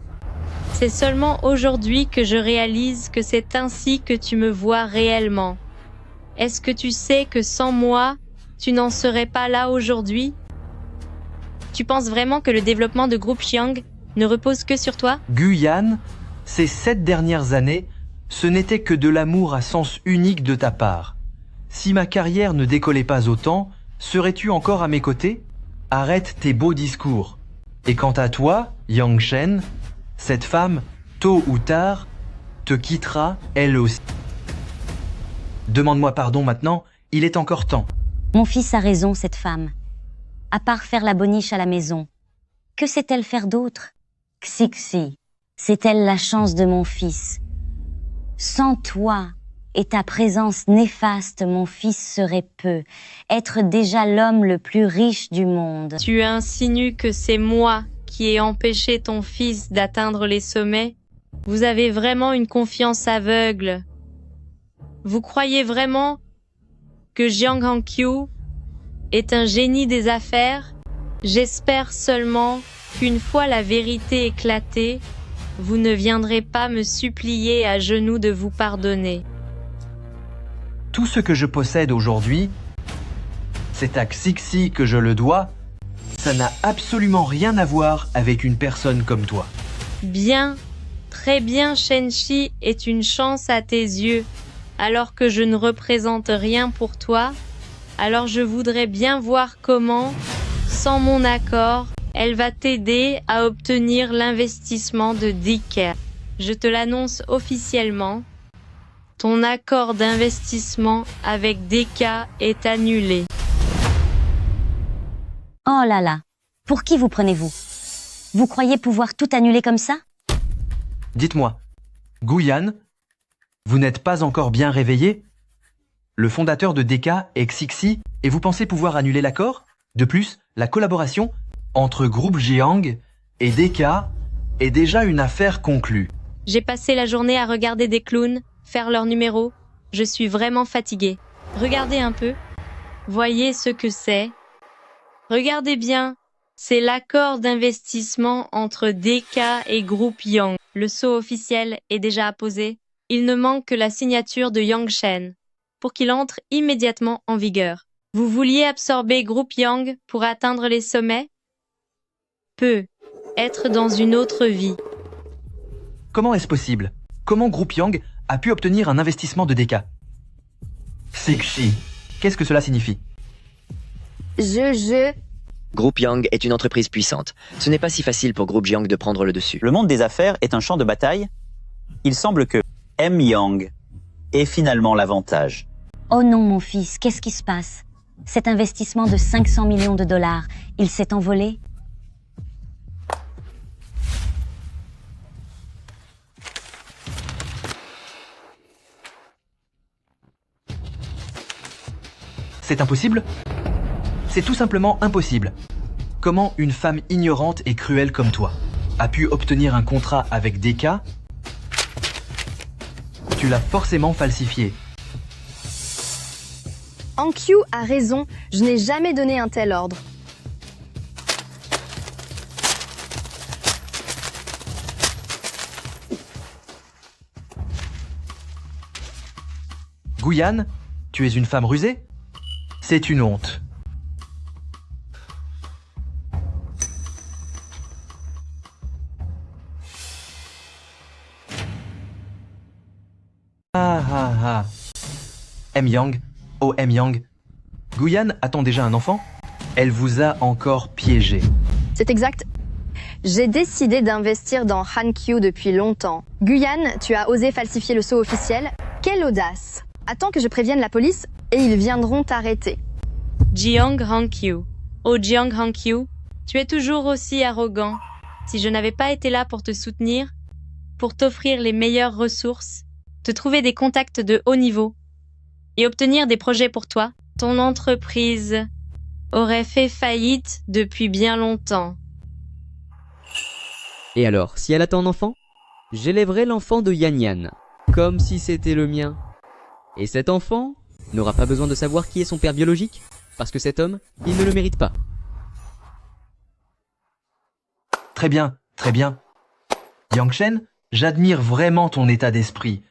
C'est seulement aujourd'hui que je réalise que c'est ainsi que tu me vois réellement. Est-ce que tu sais que sans moi, tu n'en serais pas là aujourd'hui? Tu penses vraiment que le développement de groupe Jiang ne repose que sur toi? Guyan, ces 7 dernières années, ce n'était que de l'amour à sens unique de ta part. Si ma carrière ne décollait pas autant, serais-tu encore à mes côtés? Arrête tes beaux discours. Et quant à toi, Yang Shen, cette femme, tôt ou tard, te quittera elle aussi. Demande-moi pardon maintenant, il est encore temps. Mon fils a raison, cette femme. À part faire la boniche à la maison, que sait-elle faire d'autre? Xixi, c'est-elle la chance de mon fils? Sans toi et ta présence néfaste, mon fils serait peu, être déjà l'homme le plus riche du monde. Tu insinues que c'est moi qui ai empêché ton fils d'atteindre les sommets? Vous avez vraiment une confiance aveugle. Vous croyez vraiment que Jiang Hongqiu est un génie des affaires? J'espère seulement qu'une fois la vérité éclatée, vous ne viendrez pas me supplier à genoux de vous pardonner. Tout ce que je possède aujourd'hui, c'est à Xixi que je le dois. Ça n'a absolument rien à voir avec une personne comme toi. Bien, très bien, Shenshi est une chance à tes yeux. Alors que je ne représente rien pour toi, alors je voudrais bien voir comment, sans mon accord, elle va t'aider à obtenir l'investissement de DK. Je te l'annonce officiellement. Ton accord d'investissement avec DK est annulé. Oh là là, pour qui vous prenez-vous? Vous croyez pouvoir tout annuler comme ça? Dites-moi, Guyan, vous n'êtes pas encore bien réveillé? Le fondateur de DK est Xixi et vous pensez pouvoir annuler l'accord? De plus, la collaboration entre Groupe Jiang et DK est déjà une affaire conclue. J'ai passé la journée à regarder des clowns faire leurs numéros. Je suis vraiment fatiguée. Regardez un peu. Voyez ce que c'est. Regardez bien. C'est l'accord d'investissement entre DK et Groupe Yang. Le sceau officiel est déjà apposé. Il ne manque que la signature de Yang Shen pour qu'il entre immédiatement en vigueur. Vous vouliez absorber Groupe Yang pour atteindre les sommets? Peut être dans une autre vie. Comment est-ce possible? Comment Groupe Yang a pu obtenir un investissement de DK? Xixi, qu'est-ce que cela signifie? Groupe Yang est une entreprise puissante. Ce n'est pas si facile pour Groupe Jiang de prendre le dessus. Le monde des affaires est un champ de bataille. Il semble que M. Yang ait finalement l'avantage. Oh non, mon fils, qu'est-ce qui se passe? Cet investissement de 500 millions de dollars, il s'est envolé? C'est impossible? C'est tout simplement impossible. Comment une femme ignorante et cruelle comme toi a pu obtenir un contrat avec DK? Tu l'as forcément falsifié. Hongqiu a raison, je n'ai jamais donné un tel ordre. Guyan, tu es une femme rusée? C'est une honte. M. Yang, oh M. Yang, Guyan attend déjà un enfant? Elle vous a encore piégé. C'est exact. J'ai décidé d'investir dans Hongqiu depuis longtemps. Guyan, tu as osé falsifier le sceau officiel? Quelle audace! Attends que je prévienne la police et ils viendront t'arrêter. Jiang Hongqiu. Oh Jiang Hongqiu, tu es toujours aussi arrogant. Si je n'avais pas été là pour te soutenir, pour t'offrir les meilleures ressources, te trouver des contacts de haut niveau et obtenir des projets pour toi, ton entreprise aurait fait faillite depuis bien longtemps. Et alors, si elle attend un enfant, j'élèverai l'enfant de Yan Yan, comme si c'était le mien. Et cet enfant n'aura pas besoin de savoir qui est son père biologique, parce que cet homme, il ne le mérite pas. Très bien, très bien. Yang Shen, j'admire vraiment ton état d'esprit.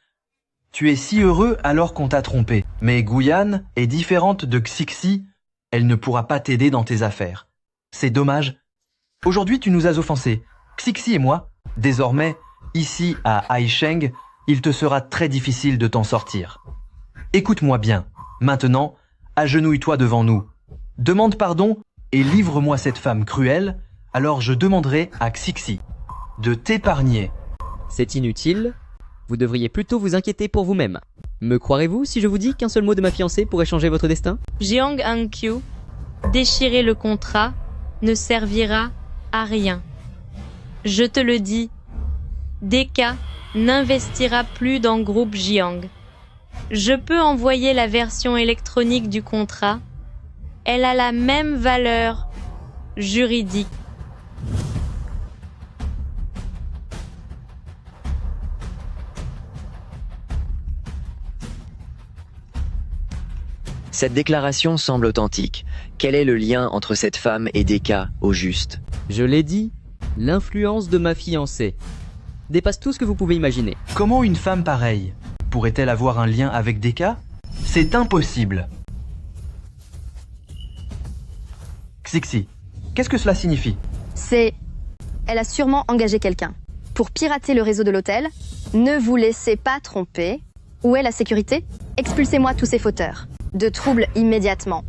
Tu es si heureux alors qu'on t'a trompé. Mais Guyan est différente de Xixi, elle ne pourra pas t'aider dans tes affaires. C'est dommage, Aujourd'hui, tu nous as offensés. Xixi et moi, désormais, ici à Aisheng, il te sera très difficile de t'en sortir. Écoute-moi bien. Maintenant, agenouille-toi devant nous. Demande pardon et livre-moi cette femme cruelle, alors je demanderai à Xixi de t'épargner. C'est inutile. Vous devriez plutôt vous inquiéter pour vous-même. Me croirez-vous si je vous dis qu'un seul mot de ma fiancée pourrait changer votre destin? Jiang Hankyu, déchirer le contrat ne servira à rien. Je te le dis, Deka n'investira plus dans Groupe Jiang. Je peux envoyer la version électronique du contrat. Elle a la même valeur juridique. Cette déclaration semble authentique. Quel est le lien entre cette femme et Deka, au juste? Je l'ai dit, l'influence de ma fiancée dépasse tout ce que vous pouvez imaginer. Comment une femme pareille pourrait-elle avoir un lien avec Deka? C'est impossible. Xixi, qu'est-ce que cela signifie? Elle a sûrement engagé quelqu'un. Pour pirater le réseau de l'hôtel, ne vous laissez pas tromper. Où est la sécurité? Expulsez-moi tous ces fauteurs. De troubles immédiatement.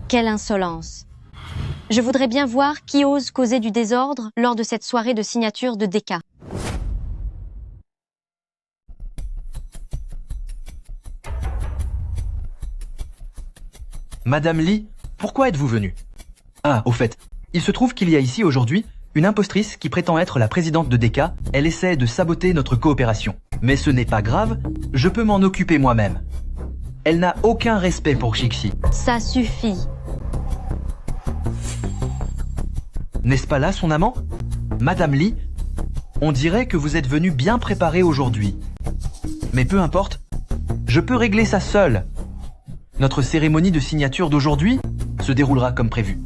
Quelle insolence! Je voudrais bien voir qui ose causer du désordre lors de cette soirée de signature de Deka. Madame Lee, pourquoi êtes-vous venue? Ah, au fait, il se trouve qu'il y a ici aujourd'hui une impostrice qui prétend être la présidente de Deka. Elle essaie de saboter notre coopération. Mais ce n'est pas grave, je peux m'en occuper moi-même. Elle n'a aucun respect pour Xixi. Ça suffit. N'est-ce pas là son amant? Madame Lee, on dirait que vous êtes venue bien préparée aujourd'hui. Mais peu importe, je peux régler ça seule. Notre cérémonie de signature d'aujourd'hui se déroulera comme prévu.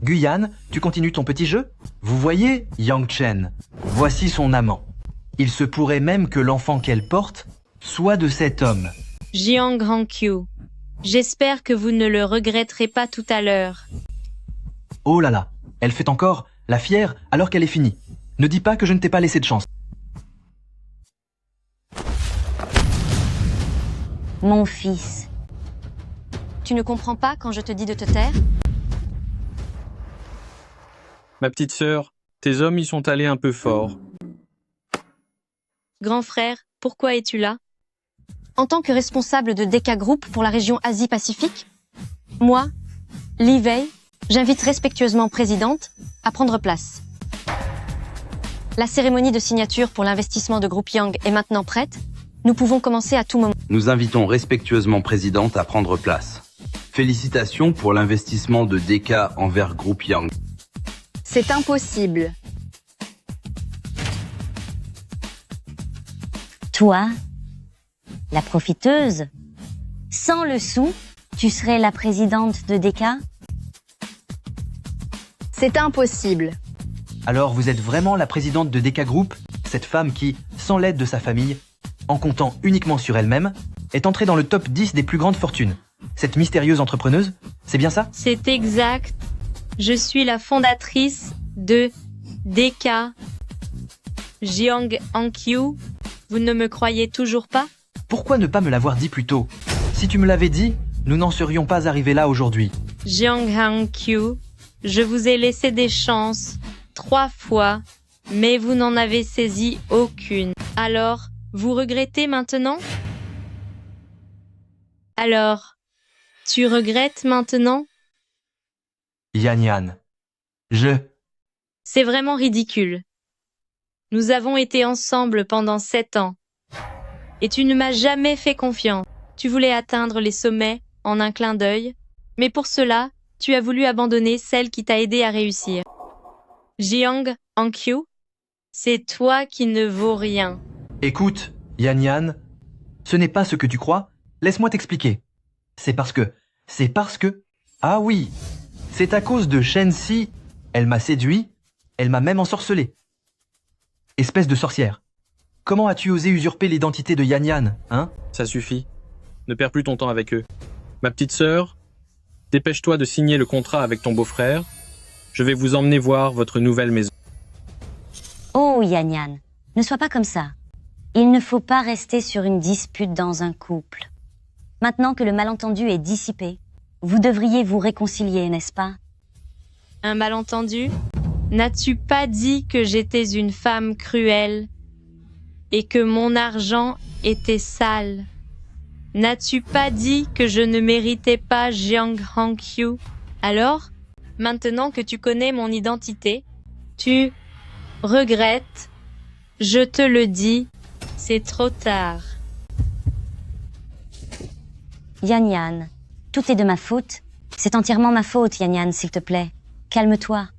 Guyane, tu continues ton petit jeu? Vous voyez, Yang Chen, voici son amant. Il se pourrait même que l'enfant qu'elle porte soit de cet homme. Jiang Hankyu, j'espère que vous ne le regretterez pas tout à l'heure. Oh là là, elle fait encore la fière alors qu'elle est finie. Ne dis pas que je ne t'ai pas laissé de chance. Mon fils. Tu ne comprends pas quand je te dis de te taire? Ma petite sœur, tes hommes y sont allés un peu fort. Grand frère, pourquoi es-tu là? En tant que responsable de Deka Group pour la région Asie-Pacifique, moi, Li Wei, j'invite respectueusement présidente à prendre place. La cérémonie de signature pour l'investissement de Groupe Yang est maintenant prête. Nous pouvons commencer à tout moment. Nous invitons respectueusement présidente à prendre place. Félicitations pour l'investissement de Deka envers Groupe Yang. C'est impossible. Toi, la profiteuse, sans le sou, tu serais la présidente de Deka? C'est impossible. Alors vous êtes vraiment la présidente de Deka Group, cette femme qui, sans l'aide de sa famille, en comptant uniquement sur elle-même, est entrée dans le top 10 des plus grandes fortunes. Cette mystérieuse entrepreneuse, c'est bien ça? C'est exact. Je suis la fondatrice de Deka. Jiang Hankyu, vous ne me croyez toujours pas? Pourquoi ne pas me l'avoir dit plus tôt? Si tu me l'avais dit, nous n'en serions pas arrivés là aujourd'hui. Jiang Hankyu, je vous ai laissé des chances 3 fois, mais vous n'en avez saisi aucune. Alors, vous regrettez maintenant? Alors, tu regrettes maintenant? Yan Yan, C'est vraiment ridicule. Nous avons été ensemble pendant 7 ans. Et tu ne m'as jamais fait confiance. Tu voulais atteindre les sommets en un clin d'œil, mais pour cela, tu as voulu abandonner celle qui t'a aidé à réussir. Jiang Hankyu, c'est toi qui ne vaux rien. Écoute, Yan Yan, ce n'est pas ce que tu crois. Laisse-moi t'expliquer. C'est parce que... Ah oui, c'est à cause de Shen Si. Elle m'a séduit, elle m'a même ensorcelé. Espèce de sorcière. Comment as-tu osé usurper l'identité de Yan Yan, hein? Ça suffit. Ne perds plus ton temps avec eux. Ma petite sœur, dépêche-toi de signer le contrat avec ton beau-frère. Je vais vous emmener voir votre nouvelle maison. Oh, Yan Yan, ne sois pas comme ça. Il ne faut pas rester sur une dispute dans un couple. Maintenant que le malentendu est dissipé, vous devriez vous réconcilier, n'est-ce pas? Un malentendu? N'as-tu pas dit que j'étais une femme cruelle et que mon argent était sale? N'as-tu pas dit que je ne méritais pas Jiang Hankyu? Alors, maintenant que tu connais mon identité, tu regrettes? Je te le dis, c'est trop tard. Yan Yan, tout est de ma faute. C'est entièrement ma faute, Yan Yan, s'il te plaît. Calme-toi.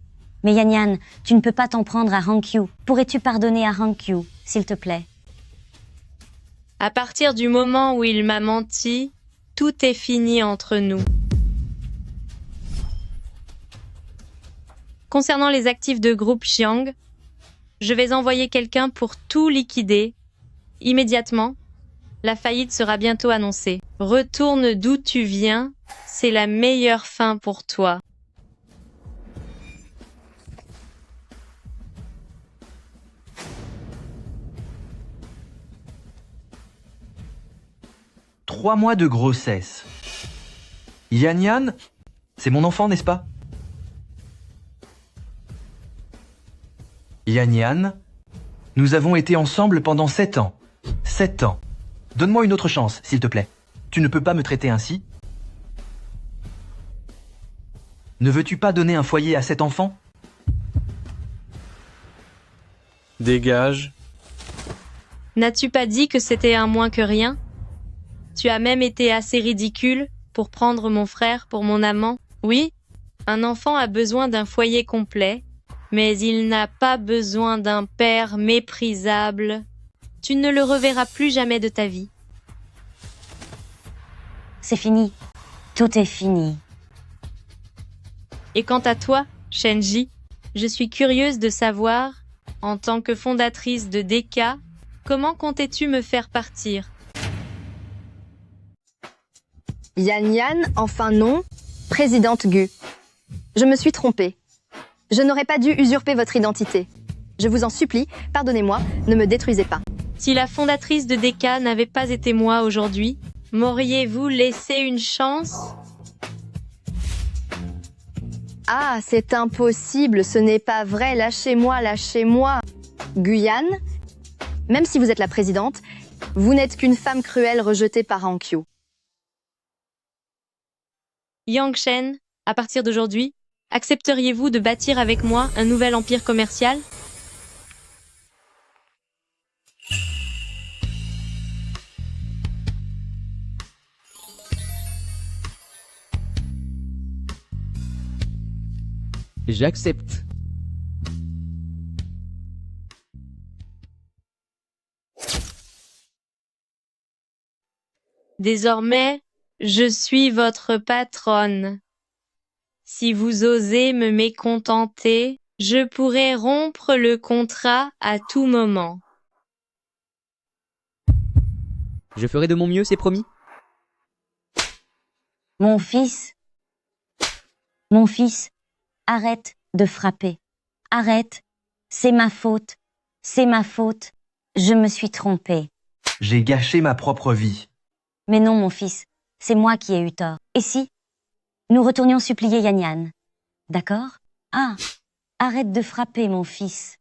Mais Yan Yan, tu ne peux pas t'en prendre à Hankyu. Pourrais-tu pardonner à Hankyu, s'il te plaît? À partir du moment où il m'a menti, tout est fini entre nous. Concernant les actifs de groupe Jiang, je vais envoyer quelqu'un pour tout liquider. Immédiatement, la faillite sera bientôt annoncée. Retourne d'où tu viens, c'est la meilleure fin pour toi. « 3 mois de grossesse. Yan Yan, c'est mon enfant, n'est-ce pas? Yan Yan, nous avons été ensemble pendant 7 ans. 7 ans. Donne-moi une autre chance, s'il te plaît. Tu ne peux pas me traiter ainsi. Ne veux-tu pas donner un foyer à cet enfant? Dégage. N'as-tu pas dit que c'était un moins que rien? Tu as même été assez ridicule pour prendre mon frère pour mon amant. Oui, un enfant a besoin d'un foyer complet, mais il n'a pas besoin d'un père méprisable. Tu ne le reverras plus jamais de ta vie. C'est fini. Tout est fini. Et quant à toi, Shenji, je suis curieuse de savoir, en tant que fondatrice de DK, comment comptais-tu me faire partir? Yan Yan, enfin non, présidente Gu. Je me suis trompée. Je n'aurais pas dû usurper votre identité. Je vous en supplie, pardonnez-moi, ne me détruisez pas. Si la fondatrice de DK n'avait pas été moi aujourd'hui, m'auriez-vous laissé une chance? Ah, c'est impossible, ce n'est pas vrai, lâchez-moi, lâchez-moi. Guyan, même si vous êtes la présidente, vous n'êtes qu'une femme cruelle rejetée par Hankyu. Yang Shen, à partir d'aujourd'hui, accepteriez-vous de bâtir avec moi un nouvel empire commercial? J'accepte. Désormais, je suis votre patronne. Si vous osez me mécontenter, je pourrai rompre le contrat à tout moment. Je ferai de mon mieux, c'est promis. Mon fils, arrête de frapper. Arrête, c'est ma faute, je me suis trompée. J'ai gâché ma propre vie. Mais non, mon fils, c'est moi qui ai eu tort. Et si nous retournions supplier Yan Yan? D'accord? Ah, arrête de frapper, mon fils.